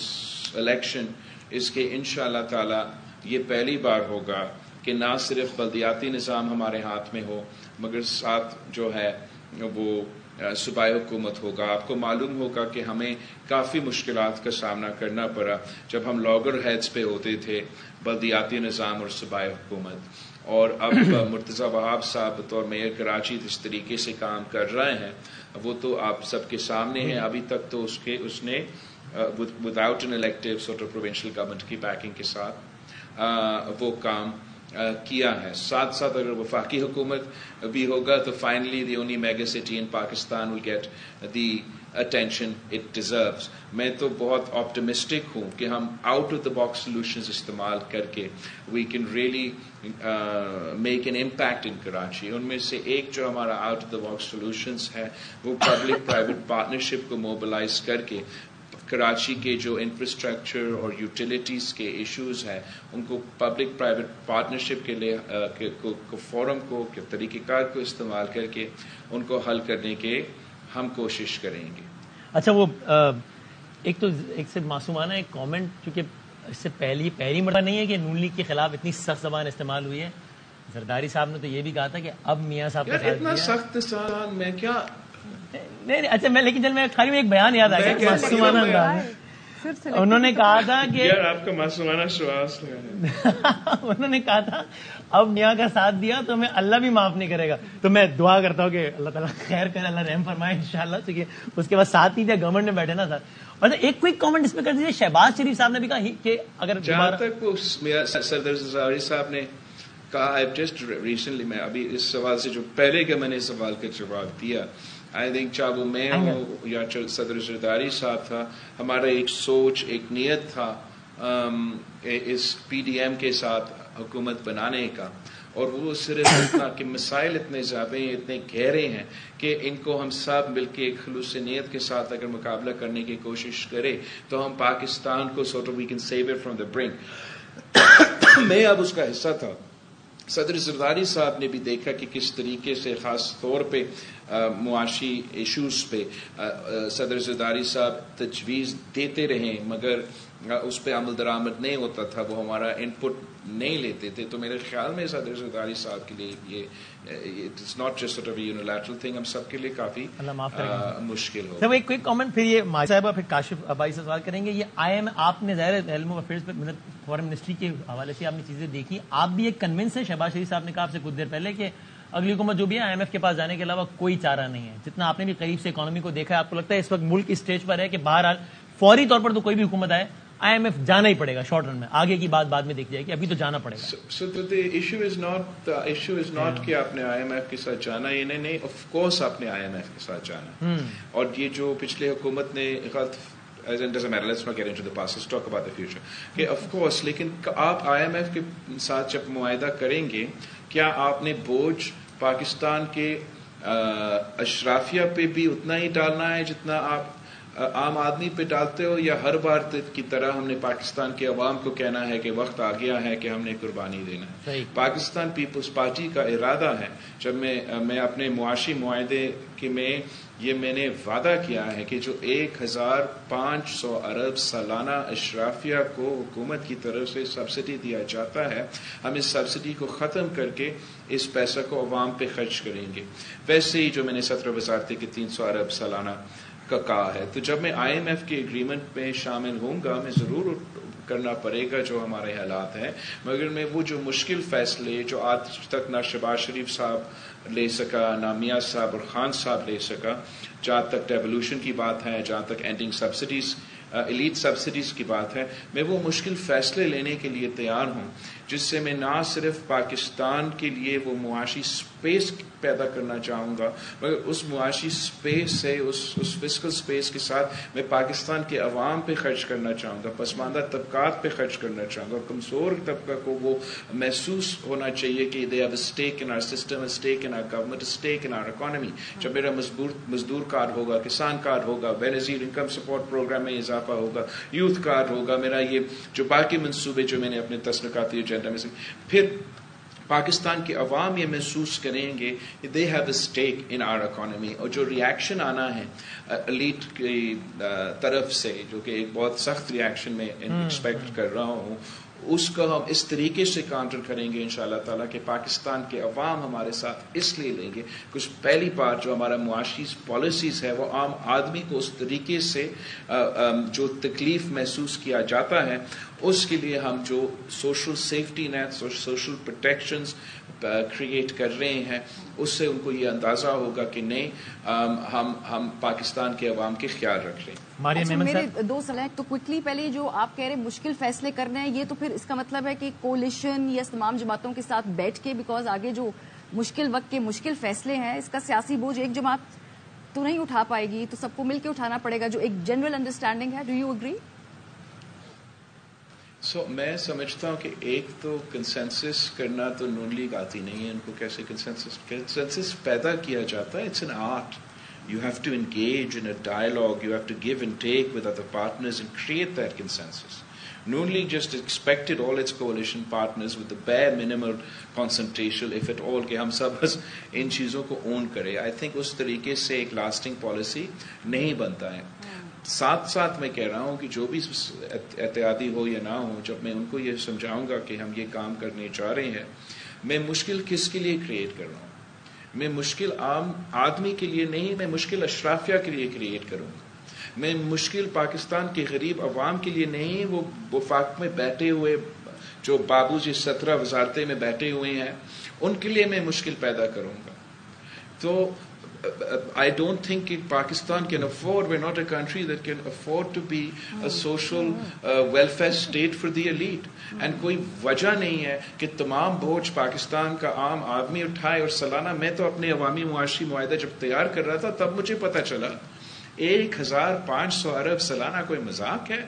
election is کہ انشاءاللہ تعالی یہ پہلی بار ہوگا کہ نہ صرف بلدیاتی نظام ہمارے ہاتھ میں ہو مگر ساتھ جو ہے وہ صوبائی حکومت ہوگا. آپ کو معلوم ہوگا کہ ہمیں کافی مشکلات کا سامنا کرنا پڑا جب ہم لاگر ہیڈز پہ ہوتے تھے, بلدیاتی نظام اور صوبائی حکومت, اور اب مرتضی وہاب صاحب بطور میئر کراچی جس طریقے سے کام کر رہے ہیں وہ تو آپ سب کے سامنے ہیں. ابھی تک تو اس نے without an elective sort of provincial government کی بیکنگ کے ساتھ وہ کام کیا ہے. ساتھ ساتھ اگر وفاقی حکومت بھی ہوگا تو finally the only mega city in Pakistan will get the attention it deserves. میں تو بہت آپٹمسٹک ہوں کہ ہم out of the box solutions استعمال کر کے we can really make an impact in Karachi. ان میں سے ایک جو ہمارا out of the box solutions ہے وہ پبلک پرائیویٹ پارٹنرشپ کو موبلائز کر کے کراچی کے جو انفراسٹرکچر اور یوٹیلیٹیز کے ایشوز ہیں ان کو پبلک پرائیویٹ پارٹنرشپ کے لیے فورم کو طریقہ کار کو استعمال کر کے ان کو حل کرنے کے ہم کوشش کریں گے. اچھا وہ ایک سے معصومانہ ایک کامنٹ, چونکہ اس سے پہلی مرتبہ نہیں ہے کہ نون لیگ کے خلاف اتنی سخت زبان استعمال ہوئی ہے. زرداری صاحب نے تو یہ بھی کہا تھا کہ اب میاں صاحب اتنا سخت زبان میں کیا نہیں. اچھا میں لیکن میں خالی ایک بیان یاد آ گیا معصومانہ انداز, انہوں نے کہا تھا کہ آپ کا معصومانہ شواس انہوں نے کہا تھا اب میاں کا ساتھ دیا تو ہمیں اللہ بھی معاف نہیں کرے گا. تو میں دعا کرتا ہوں کہ اللہ تعالیٰ خیر کرے, اللہ رحم فرمائے انشاءاللہ. کیونکہ اس کے بعد ساتھ ہی جب گورنمنٹ میں بیٹھے نا سر. اور ایک کوئک کامنٹ اس میں کر دیجیے, شہباز شریف صاحب نے بھی کہا کہ اگر جہاں تک صدر زرداری صاحب نے کہا جسٹ ریسنٹلی, میں ابھی اس سوال سے جو پہلے کا میں نے سوال کا جواب دیا, آئی تھنک چاہے وہ میں ہوں یا صدر زرداری صاحب تھا, ہمارا ایک سوچ ایک نیت تھا اس پی ڈی ایم کے ساتھ حکومت بنانے کا, اور وہ صرف اتنا کہ مسائل اتنے زیادہ اتنے گہرے ہیں کہ ان کو ہم سب مل کے ایک خلوص نیت کے ساتھ اگر مقابلہ کرنے کی کوشش کریں تو ہم پاکستان کو sort of we can save it from the brink. میں اب اس کا حصہ تھا. صدر زرداری صاحب نے بھی دیکھا کہ کس طریقے سے خاص طور پہ معاشی ایشوز پہ صدر زرداری صاحب تجویز دیتے رہیں, مگر اس پہ عمل درآمد نہیں ہوتا تھا, وہ ہمارا ان پٹ نہیں لیتے تھے. تو میرے خیال میں صدر زرداری صاحب کے لیے یہ it's not just a unilateral thing, ہم سب کے لیے کافی مشکل ہو. سر ایک کوئک کامنٹ, پھر یہ ماجد صاحبہ پھر کاشف بھائی سے سوال کریں گے. یہ آپ نے ظاہر علم افیئرز پہ فارن منسٹری کے حوالے سے آپ نے چیزیں دیکھی, آپ بھی ایک کنونس ہیں. شہباز شریف صاحب نے کہا آپ سے کچھ دیر پہلے کہ اگلی حکومت جو بھی ہے IMF کے پاس جانے کے علاوہ کوئی چارہ نہیں ہے. جتنا آپ نے بھی قریب سے اکانومی کو دیکھا ہے, آپ کو لگتا ہے اس وقت ملک اس اسٹیج پر ہے کہ بہرحال فوری طور پر تو کوئی بھی حکومت آئے IMF جانا ہی پڑے گا شارٹ رن میں, آگے کی بات بعد میں دیکھ جائے گی, ابھی تو جانا پڑے گا. So the issue is not کہ آپ نے IMF کے ساتھ جانا, یہ نہیں, of course آپ نے IMF کے ساتھ جانا. اور یہ جو پچھلے حکومت نے doesn't matter, let's not get into the past, let's talk about the future. کہ of course, لیکن آپ IMF کے ساتھ جب معاہدہ کریں گے, کیا آپ نے بوجھ پاکستان کے اشرافیہ پہ بھی اتنا ہی ڈالنا ہے جتنا آپ عام آدمی پہ ڈالتے ہو, یا ہر بار کی طرح ہم نے پاکستان کے عوام کو کہنا ہے کہ وقت آ گیا ہے کہ ہم نے قربانی دینا ہے؟ پاکستان پیپلز پارٹی کا ارادہ ہے, جب میں اپنے معاشی معاہدے میں نے وعدہ کیا ہے کہ جو 1500 ارب سالانہ اشرافیہ کو حکومت کی طرف سے سبسڈی دیا جاتا ہے, ہم اس سبسڈی کو ختم کر کے اس پیسہ کو عوام پہ خرچ کریں گے. ویسے ہی جو میں نے 17 وزارتیں کی 300 ارب سالانہ کا کہا ہے. تو جب میں IMF کے ایگریمنٹ میں شامل ہوں گا, میں ضرور کرنا پڑے گا جو ہمارے حالات ہیں, مگر میں وہ جو مشکل فیصلے جو آج تک نہ شہباز شریف صاحب لے سکا, نہ میاں صاحب اور خان صاحب لے سکا, جہاں تک ڈیولوشن کی بات ہے, جہاں تک اینڈنگ سبسڈیز ایلیٹ سبسڈیز کی بات ہے, میں وہ مشکل فیصلے لینے کے لیے تیار ہوں جس سے میں نہ صرف پاکستان کے لیے وہ معاشی سپیس پیدا کرنا چاہوں گا, مگر اس معاشی سپیس سے اس فسکل سپیس کے ساتھ میں پاکستان کے عوام پہ خرچ کرنا چاہوں گا, پسماندہ طبقات پہ خرچ کرنا چاہوں گا, کمزور طبقہ کو وہ محسوس ہونا چاہیے کہ they have a stake in our system, a stake in our government, a stake in our economy. جب میرا مزدور کارڈ ہوگا, کسان کارڈ ہوگا, بینظیر انکم سپورٹ پروگرام میں اضافہ ہوگا, یوتھ کارڈ ہوگا, میرا یہ جو باقی منصوبے جو میں نے اپنے تسنکاتی ایجنڈا میں سے, پھر پاکستان کے عوام یہ محسوس کریں گے they have a stake in our economy. اور جو ریاکشن آنا ہے ایلیٹ کی طرف سے, جو کہ ایک بہت سخت ریاکشن میں ایکسپیکٹ کر رہا ہوں, اس کو ہم اس طریقے سے کاؤنٹر کریں گے انشاءاللہ تعالیٰ کہ پاکستان کے عوام ہمارے ساتھ اس لیے لیں گے کچھ پہلی بار جو ہمارا معاشی پالیسیز ہے وہ عام آدمی کو اس طریقے سے جو تکلیف محسوس کیا جاتا ہے, اس کے لیے ہم جو social safety net, social protections create کر رہے ہیں, اس سے ان کو یہ اندازہ ہوگا کہ نہیں ہم پاکستان کے عوام کے خیال رکھ رہے ہیں. میرے 2 سوال ہیں. تو کوئکلی پہلے جو آپ کہہ رہے ہیں مشکل فیصلے کرنے ہیں, یہ تو پھر اس کا مطلب ہے کہ کولیشن یا تمام جماعتوں کے ساتھ بیٹھ کے, بیکاز آگے جو مشکل وقت کے مشکل فیصلے ہیں, اس کا سیاسی بوجھ ایک جماعت تو نہیں اٹھا پائے گی, تو سب کو مل کے اٹھانا پڑے گا, جو ایک جنرل انڈرسٹینڈنگ ہے. Do you agree? میں سمجھتا ہوں کہ ایک تو کنسنسس کرنا تو نون لیگ آتی نہیں ہے, ان کو کیسے کنسنسس پیدا کیا جاتا ہے. It's an art. You have to engage in a dialogue, you have to give and take with other partners and create that consensus. Noon League just expected all its coalition partners with the bare minimal concentration, if at all, کہ ہم سب بس ان چیزوں کو اون کرے. I think اس طریقے سے ایک lasting policy نہیں بنتا ہے. ساتھ ساتھ میں کہہ رہا ہوں کہ جو بھی احتیاطی ہو یا نہ ہو, جب میں ان کو یہ سمجھاؤں گا کہ ہم یہ کام کرنے جا رہے ہیں, میں مشکل کس کے لیے کریٹ کر رہا ہوں, میں مشکل عام آدمی کے لیے نہیں, میں مشکل اشرافیہ کے لیے کریٹ کروں گا. میں مشکل پاکستان کے غریب عوام کے لیے نہیں, وہ وفاق میں بیٹھے ہوئے جو بابو جی 17 وزارتیں میں بیٹھے ہوئے ہیں, ان کے لیے میں مشکل پیدا کروں گا. تو I don't think Pakistan can afford, we're not a country that can afford to be a social welfare state for the elite. And کوئی وجہ نہیں ہے کہ تمام بوجھ پاکستان کا عام آدمی اٹھائے. اور سالانہ میں تو اپنے عوامی معاشی معاہدہ جب تیار کر رہا تھا تب مجھے پتا چلا 1500 ارب سالانہ کوئی مذاق ہے.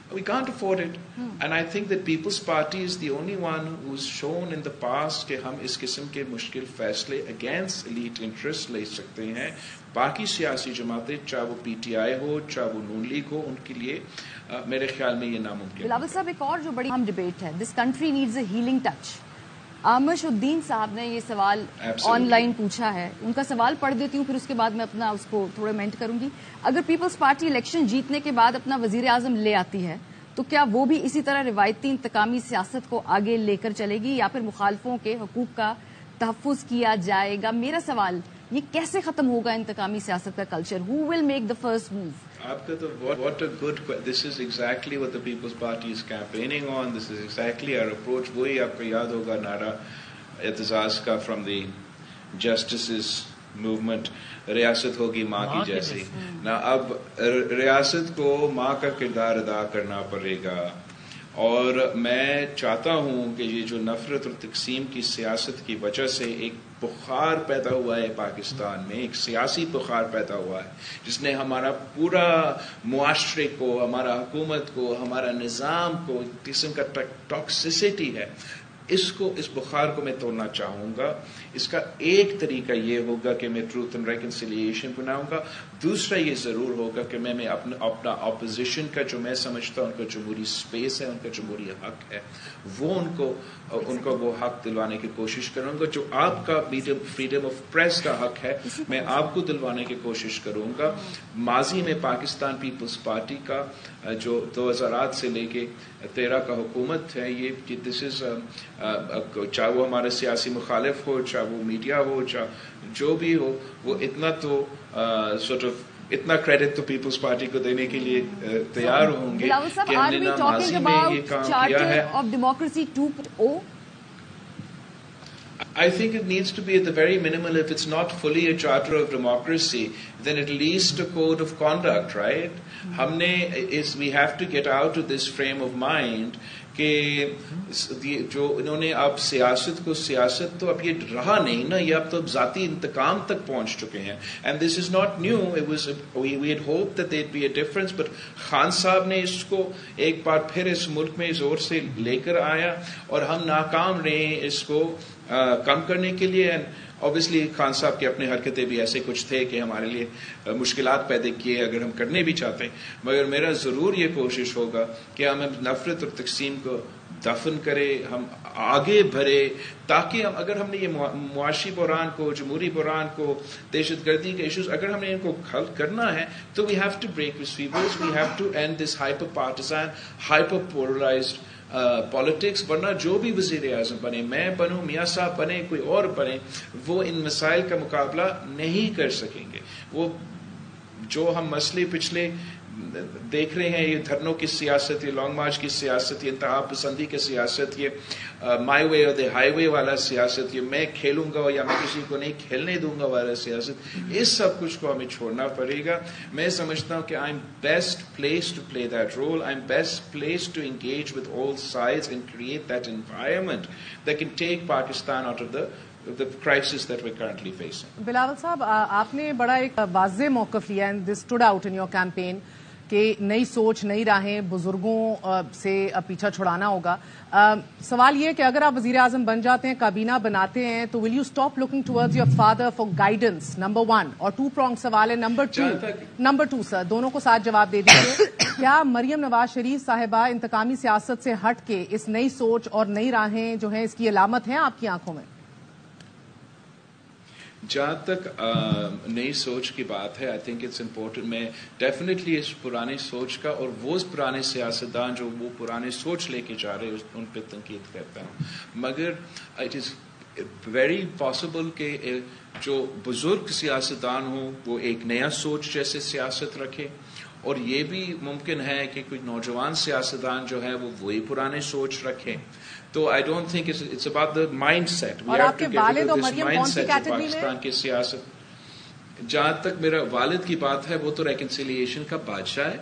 We can't afford it. And I think that People's Party is the only one who's shown in the past کہ ہم اس قسم کے مشکل فیصلے against elite interests لے سکتے ہیں. باقی سیاسی جماعتیں, چاہے وہ PTI ہو, چاہے وہ نون لیگ ہو, ان کے لیے میرے خیال میں یہ ناممکن ہے. بلاول صاحب, ایک اور جو بڑی اہم ڈبیٹ ہے, this country needs a healing touch. آمش الدین صاحب نے یہ سوال آن لائن پوچھا ہے, ان کا سوال پڑھ دیتی ہوں, پھر اس کے بعد میں اپنا اس کو تھوڑا مینٹ کروں گی. اگر پیپلز پارٹی الیکشن جیتنے کے بعد اپنا وزیر اعظم لے آتی ہے تو کیا وہ بھی اسی طرح روایتی انتقامی سیاست کو آگے لے کر چلے گی یا پھر مخالفوں کے حقوق کا تحفظ کیا جائے گا؟ میرا سوال یہ کیسے ختم ہوگا انتقامی سیاست کا culture? Who will make the first move? آپ کا تو what a good, this is exactly what the Peoples Party is campaigning on, this is exactly our approach. وہی آپ کو یاد ہوگا نعرہ اعتزاز کا فرام دی جسٹسز موومنٹ، ریاست ہوگی ماں کی جیسی. نہ اب ریاست کو ماں کا کردار ادا کرنا پڑے گا. اور میں چاہتا ہوں کہ یہ جو نفرت اور تقسیم کی سیاست کی وجہ سے ایک بخار پیدا ہوا ہے پاکستان میں، ایک سیاسی بخار پیدا ہوا ہے جس نے ہمارا پورا معاشرے کو، ہمارا حکومت کو، ہمارا نظام کو ایک قسم کا ٹاکسیسٹی ہے، اس بخار کو میں توڑنا چاہوں گا. اس کا ایک طریقہ یہ ہوگا کہ میں ٹروتھ اینڈ ریکنسیلیشن بناؤں گا. دوسرا یہ ضرور ہوگا کہ میں اپنا اپوزیشن کا جو میں سمجھتا ہوں ان کا جمہوری سپیس ہے، ان کا جمہوری حق ہے، وہ ان کو وہ حق دلوانے کی کوشش کروں گا. جو آپ کا فریڈم آف پریس کا حق ہے میں آپ کو دلوانے کی کوشش کروں گا. ماضی میں پاکستان پیپلز پارٹی کا جو 2008 سے لے کے 13 کا حکومت ہے، یہ دس از چاہے وہ ہمارے سیاسی مخالف ہو، چاہے وہ میڈیا ہو، چاہے جو بھی ہو، وہ اتنا تو اتنا کریڈٹ تو پیپلز پارٹی کو دینے کے لیے تیار ہوں گے کہ ہم نے ماضی میں یہ کام کیا ہے. I think it needs to be at the very minimal. If it's not fully a charter of democracy, then at least a code of conduct, right? We have to get out of this frame of mind کہ جو انہوں نے اب سیاست تو اب یہ رہا نہیں نا، یہ اب تو ذاتی انتقام تک پہنچ چکے ہیں. And this is not new. We had hoped that there'd be a difference, but Khan صاحب نے اس کو ایک بار پھر اس ملک میں زور سے لے کر آیا اور ہم ناکام رہے اس کو کم کرنے کے لیے. obviously خان صاحب کے اپنے حرکتیں بھی ایسے کچھ تھے کہ ہمارے لیے مشکلات پیدا کیے اگر ہم کرنے بھی چاہتے ہیں. مگر میرا ضرور یہ کوشش ہوگا کہ ہم نفرت اور تقسیم کو دفن کرے، ہم آگے بڑھے، تاکہ اگر ہم نے یہ معاشی بحران کو، جمہوری بحران کو، دہشت گردی کے ایشوز اگر ہم نے ان کو حل کرنا ہے تو we have to break receivers, we have to end this hyper partisan, hyper polarized politics. ورنہ جو بھی وزیر اعظم بنے، میں بنوں، میاں صاحب بنے، کوئی اور بنے، وہ ان مسائل کا مقابلہ نہیں کر سکیں گے. وہ جو ہم مسئلے پچھلے دیکھ رہے ہیں، یہ دھرنوں کی سیاست، یہ لانگ مارچ کی سیاست، یہ انتہا پسندی کی سیاست، یہ مائی وے اور دی ہائی وے والا سیاست، یہ میں کھیلوں گا یا میں کسی کو نہیں کھیلنے دوں گا والا سیاست، اس سب کچھ کو ہمیں چھوڑنا پڑے گا. میں سمجھتا ہوں کہ I am best place to play that role. I am best place to engage with all sides and create that environment that can take Pakistan out of the crisis that we're currently facing. Bilawal صاحب، آپ نے بڑا ایک واضح موقف لیا and this stood out in your campaign کہ نئی سوچ، نئی راہیں، بزرگوں سے پیچھا چھڑانا ہوگا. سوال یہ کہ اگر آپ وزیر اعظم بن جاتے ہیں، کابینہ بناتے ہیں، تو will you stop looking towards your father for guidance? Number 1. اور 2 prong سوال ہے. نمبر 2 سر، دونوں کو ساتھ جواب دے دیجیے. کیا مریم نواز شریف صاحبہ انتقامی سیاست سے ہٹ کے اس نئی سوچ اور نئی راہیں جو ہیں اس کی علامت ہیں آپ کی آنکھوں میں؟ جہاں تک نئی سوچ کی بات ہے، آئی تھنک اٹس امپورٹنٹ. میں ڈیفینیٹلی اس پرانی سوچ کا اور وہ پرانے سیاستدان جو وہ پرانے سوچ لے کے جا رہے ان پہ تنقید کرتا ہوں. مگر اٹ از ویری پاسبل کہ جو بزرگ سیاستدان ہوں وہ ایک نیا سوچ جیسے سیاست رکھے، اور یہ بھی ممکن ہے کہ کوئی نوجوان سیاستدان جو ہے وہ وہی پرانے سوچ رکھے. تو I don't think it's about the mind set. We have to get rid of this mind set Pakistan کی سیاست. جہاں تک میرا والد کی بات ہے، وہ تو ریکنسیلیشن کا بادشاہ ہے.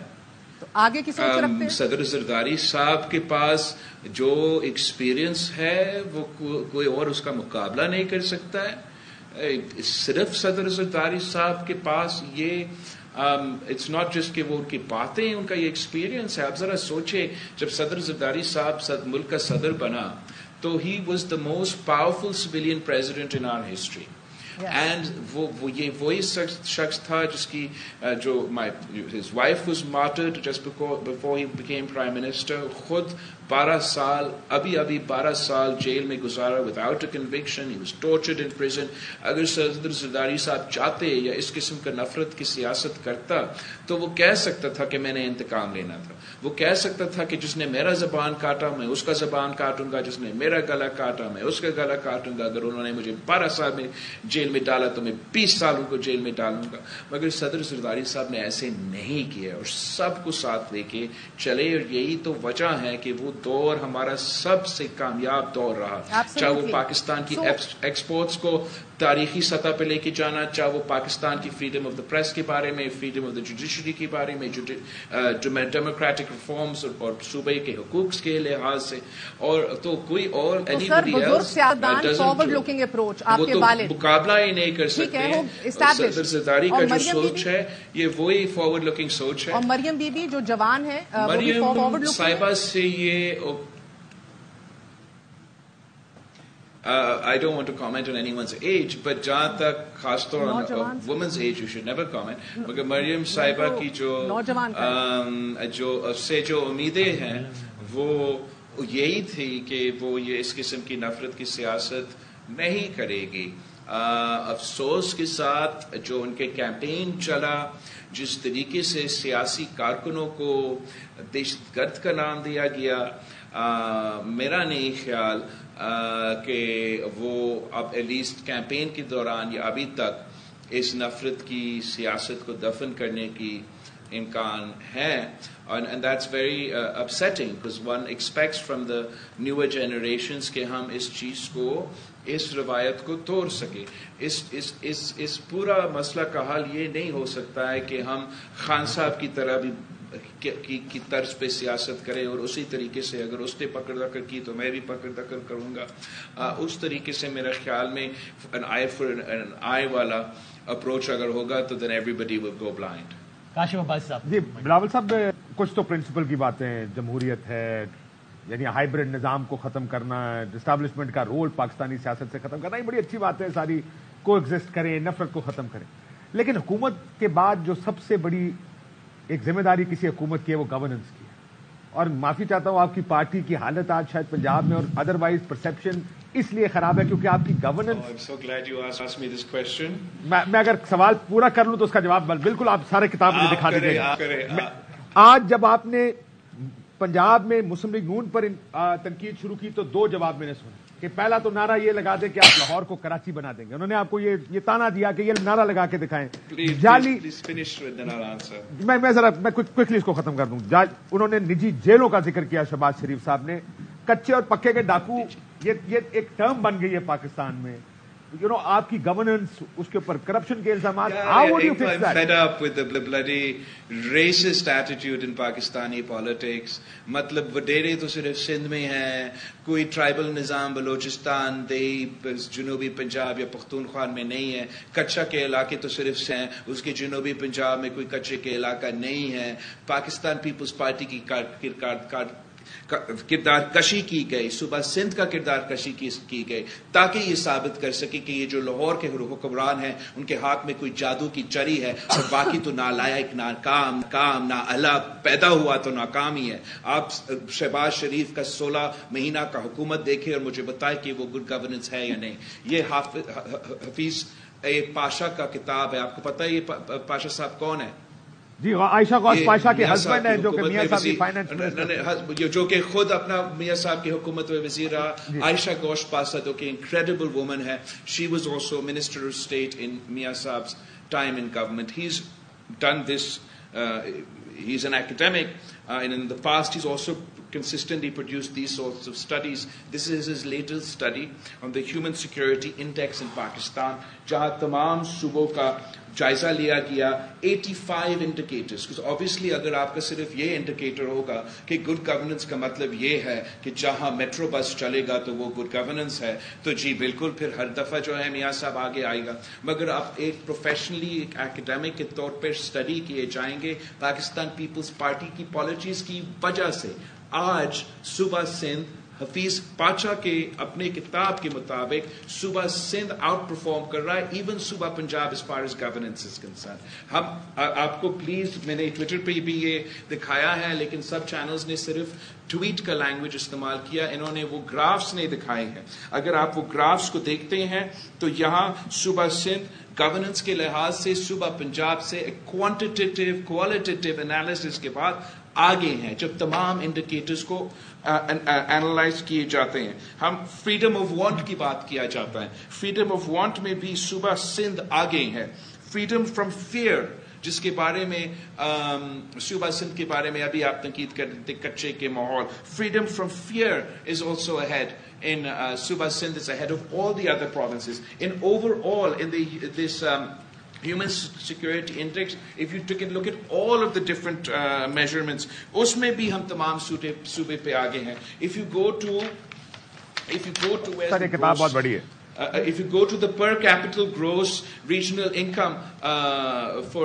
تو آگے کی سوچ رکھتے ہیں. صدر زرداری صاحب کے پاس جو ایکسپیرئنس ہے وہ کوئی اور اس کا مقابلہ نہیں کر سکتا ہے. صرف صدر زرداری صاحب کے پاس یہ اٹس ناٹ جسٹ کہ وہ ان کی باتیں، ان کا یہ ایکسپیرئنس ہے. آپ ذرا سوچے، جب صدر زرداری صاحب ملک کا صدر بنا تو he was the most powerful civilian president in our history. And وہی شخص تھا جس کی جو his wife was martyred just before he became prime minister. خود 12 سال ابھی 12 سال جیل میں گزارا without a conviction. He was tortured in prison. اگر صدر زرداری صاحب چاہتے یا اس قسم کا نفرت کی سیاست کرتا تو وہ کہہ سکتا تھا کہ میں نے انتقام لینا تھا. وہ کہہ سکتا تھا کہ جس نے میرا زبان کاٹا میں اس کا زبان کاٹوں گا, جس نے میرا گلا کاٹا میں اس کا گلا کاٹوں گا. اگر انہوں نے مجھے 12 سال میں جیل میں ڈالا تو میں 20 سال ان کو جیل میں ڈالوں گا. مگر صدر زرداری صاحب نے ایسے نہیں کیا اور سب کو ساتھ لے کے چلے, اور یہی تو وجہ ہے کہ وہ دور ہمارا سب سے کامیاب دور رہا. چاہے وہ پاکستان کی ایکسپورٹس کو تاریخی سطح پہ لے کے جانا, چاہے وہ پاکستان کی فریڈم آف دا پریس کے بارے میں, فریڈم آف دا جوڈیشری کے بارے میں, ڈیموکریٹک ریفارمز اور صوبے کے حقوق کے لحاظ سے, اور تو کوئی اور فارورڈ لوکنگ اپروچ آپ کے والد مقابلہ ہی نہیں کر سکتے. صدر زرداری کا جو سوچ ہے یہ وہی فارورڈ لوکنگ سوچ ہے. اور مریم بی بی جو جوان ہے, مریم صاحبہ سے یہ I don't want to comment on anyone's age, but جہاں تک خاص طور on women's age you should never comment. مگر مریم صاحبہ کی جو امیدیں ہیں وہ یہی تھی کہ وہ یہ اس قسم کی نفرت کی سیاست نہیں کرے گی. افسوس کے ساتھ جو ان کے کیمپین چلا, جس طریقے سے سیاسی کارکنوں کو دہشت گرد کا نام دیا گیا, میرا نہیں خیال کہ وہ اب ایٹ لیسٹ کیمپین کے دوران یا ابھی تک اس نفرت کی سیاست کو دفن کرنے کی امکان ہے. And that's very upsetting because one expects from the newer generations کہ ہم اس چیز کو, اس روایت کو توڑ سکے. اس پورا مسئلہ کا حل یہ نہیں ہو سکتا ہے کہ ہم خان صاحب کی طرح بھی کی طرز پہ سیاست کریں اور اسی طریقے سے اگر اس نے پکڑ دکڑ کی تو میں بھی پکڑ دکڑ کروں گا. اس طریقے سے میرے خیال میں an eye for an eye والا اپروچ اگر ہوگا تو then everybody will go blind. Kashif Abbasi صاحب. جی بلاول صاحب, کچھ تو پرنسپل کی باتیں, جمہوریت ہے, یعنی ہائیبرڈ نظام کو ختم کرنا, اسٹیبلشمنٹ کا رول پاکستانی سیاست سے ختم کرنا, یہ بڑی اچھی بات ہے, ساری کو ایگزسٹ کریں, نفرت کو ختم کریں. لیکن حکومت کے بعد جو سب سے بڑی ایک ذمہ داری کسی حکومت کی ہے وہ گورننس کی ہے. اور معافی چاہتا ہوں, آپ کی پارٹی کی حالت آج شاید پنجاب میں اور ادروائز پرسپشن اس لیے خراب ہے کیونکہ آپ کی گورننس. میں اگر سوال پورا کر لوں تو اس کا جواب بالکل آپ سارے کتاب میں دکھا دیجیے. آج جب آپ نے پنجاب میں مسلم لیگ نون پر تنقید شروع کی تو 2 جواب میں نے سنے کہ پہلا تو نعرہ یہ لگا دیں کہ آپ لاہور کو کراچی بنا دیں گے. انہوں نے آپ کو یہ تانا دیا کہ یہ نعرہ لگا کے دکھائیں. جعلی, میں ذرا کوئکلی اس کو ختم کر دوں. انہوں نے نجی جیلوں کا ذکر کیا شہباز شریف صاحب نے. کچے اور پکے کے ڈاکو یہ ایک ٹرم بن گئی ہے پاکستان میں. آپ کی گورننس, اس کے اوپر کرپشن کے الزامات. I'm fed up with the bloody racist attitude in Pakistani politics. مطلب وڈیرے تو صرف سندھ میں ہیں, کوئی ٹرائبل نظام بلوچستان, جنوبی پنجاب یا پختونخوا میں نہیں ہے. کچا کے علاقے تو صرف ہیں, اس کے جنوبی پنجاب میں کوئی کچے کے علاقہ نہیں ہے. پاکستان پیپلز پارٹی کی کردار کشی کی گئی, صوبہ سندھ کا کردار کشی کی گئی تاکہ یہ ثابت کر سکے کہ یہ جو لاہور کے حکمران ہیں ان کے ہاتھ میں کوئی جادو کی چری ہے اور باقی تو نالائق, ناکام, نااہل, پیدا ہوا تو ناکام ہی ہے. آپ شہباز شریف کا 16 مہینہ کا حکومت دیکھیں اور مجھے بتائیں کہ وہ گڈ گورننس ہے یا نہیں. یہ حفیظ پاشا کا کتاب ہے, آپ کو پتہ ہے یہ پاشا صاحب کون ہے؟ جی عائشہ غوث پاشا کے ہسبینڈ ہیں جو کہ میاں صاحب کی فائنانس, جو کہ خود اپنا میاں صاحب کی حکومت میں وزیر رہا. عائشہ غوث پاشا جو کہ انکریڈیبل وومن ہے. She was also minister of state in Mian صاحب's time in government. He's done this, he's an academic, and in the past he's also consistently produced these sorts of studies. This is his latest study on the Human Security Index in Pakistan, جہاں تمام صوبوں کا جائزہ لیا گیا. 85 indicators. obviously اگر آپ کا صرف یہ انڈیکیٹر ہوگا کہ گڈ گورننس کا مطلب یہ ہے کہ جہاں میٹرو بس چلے گا تو وہ گڈ گورننس ہے, تو جی بالکل پھر ہر دفعہ جو ہے میاں صاحب آگے آئے گا. مگر آپ ایک پروفیشنلی ایک ایکیڈیمک کے طور پر اسٹڈی کیے جائیں گے پاکستان پیپلز پارٹی کی پالیسیز کی وجہ سے آج صوبہ سندھ حفیظ پاشا کے اپنے کتاب کے مطابق صوبہ سندھ آؤٹ پرفارم کر رہا ہے ایون صوبہ Punjab as far as governance is concerned. ہم آپ کو پلیز میں نے ٹویٹر پہ بھی یہ دکھایا ہے لیکن سب چینلز نے صرف ٹویٹ کا لینگویج استعمال کیا, انہوں نے وہ گرافس نہیں دکھائے ہیں. اگر آپ وہ گرافس کو دیکھتے ہیں تو یہاں صوبہ سندھ گورننس کے لحاظ سے صوبہ پنجاب سے ایک کوانٹیٹیو کوالٹیٹیو انالیسس کے بعد آگے ہیں جب تمام انڈیکیٹرز کو اینالائز کیے جاتے ہیں. ہم فریڈم آف وانٹ کی بات کیا جاتا ہے, فریڈم آف وانٹ میں بھی صوبہ سندھ آگے ہے. فریڈم فرام فیئر جس کے بارے میں صوبہ سندھ کے بارے میں ابھی آپ تنقید کرتے تھے کچے کے ماحول, freedom from fear is also ahead in Subha Sindh is ahead of all the other provinces. In overall, in this Human Security Index, if you took a look at all of the different measurements, usme bhi hum tamam sube pe aage hain. If you go to where the kitab bahut badi hai. If you go to the per capita gross regional income for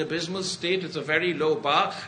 abysmal state. It's a very low bar.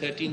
13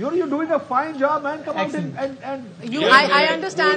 You're doing a fine job, man. Come out and I understand.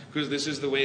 because this is the way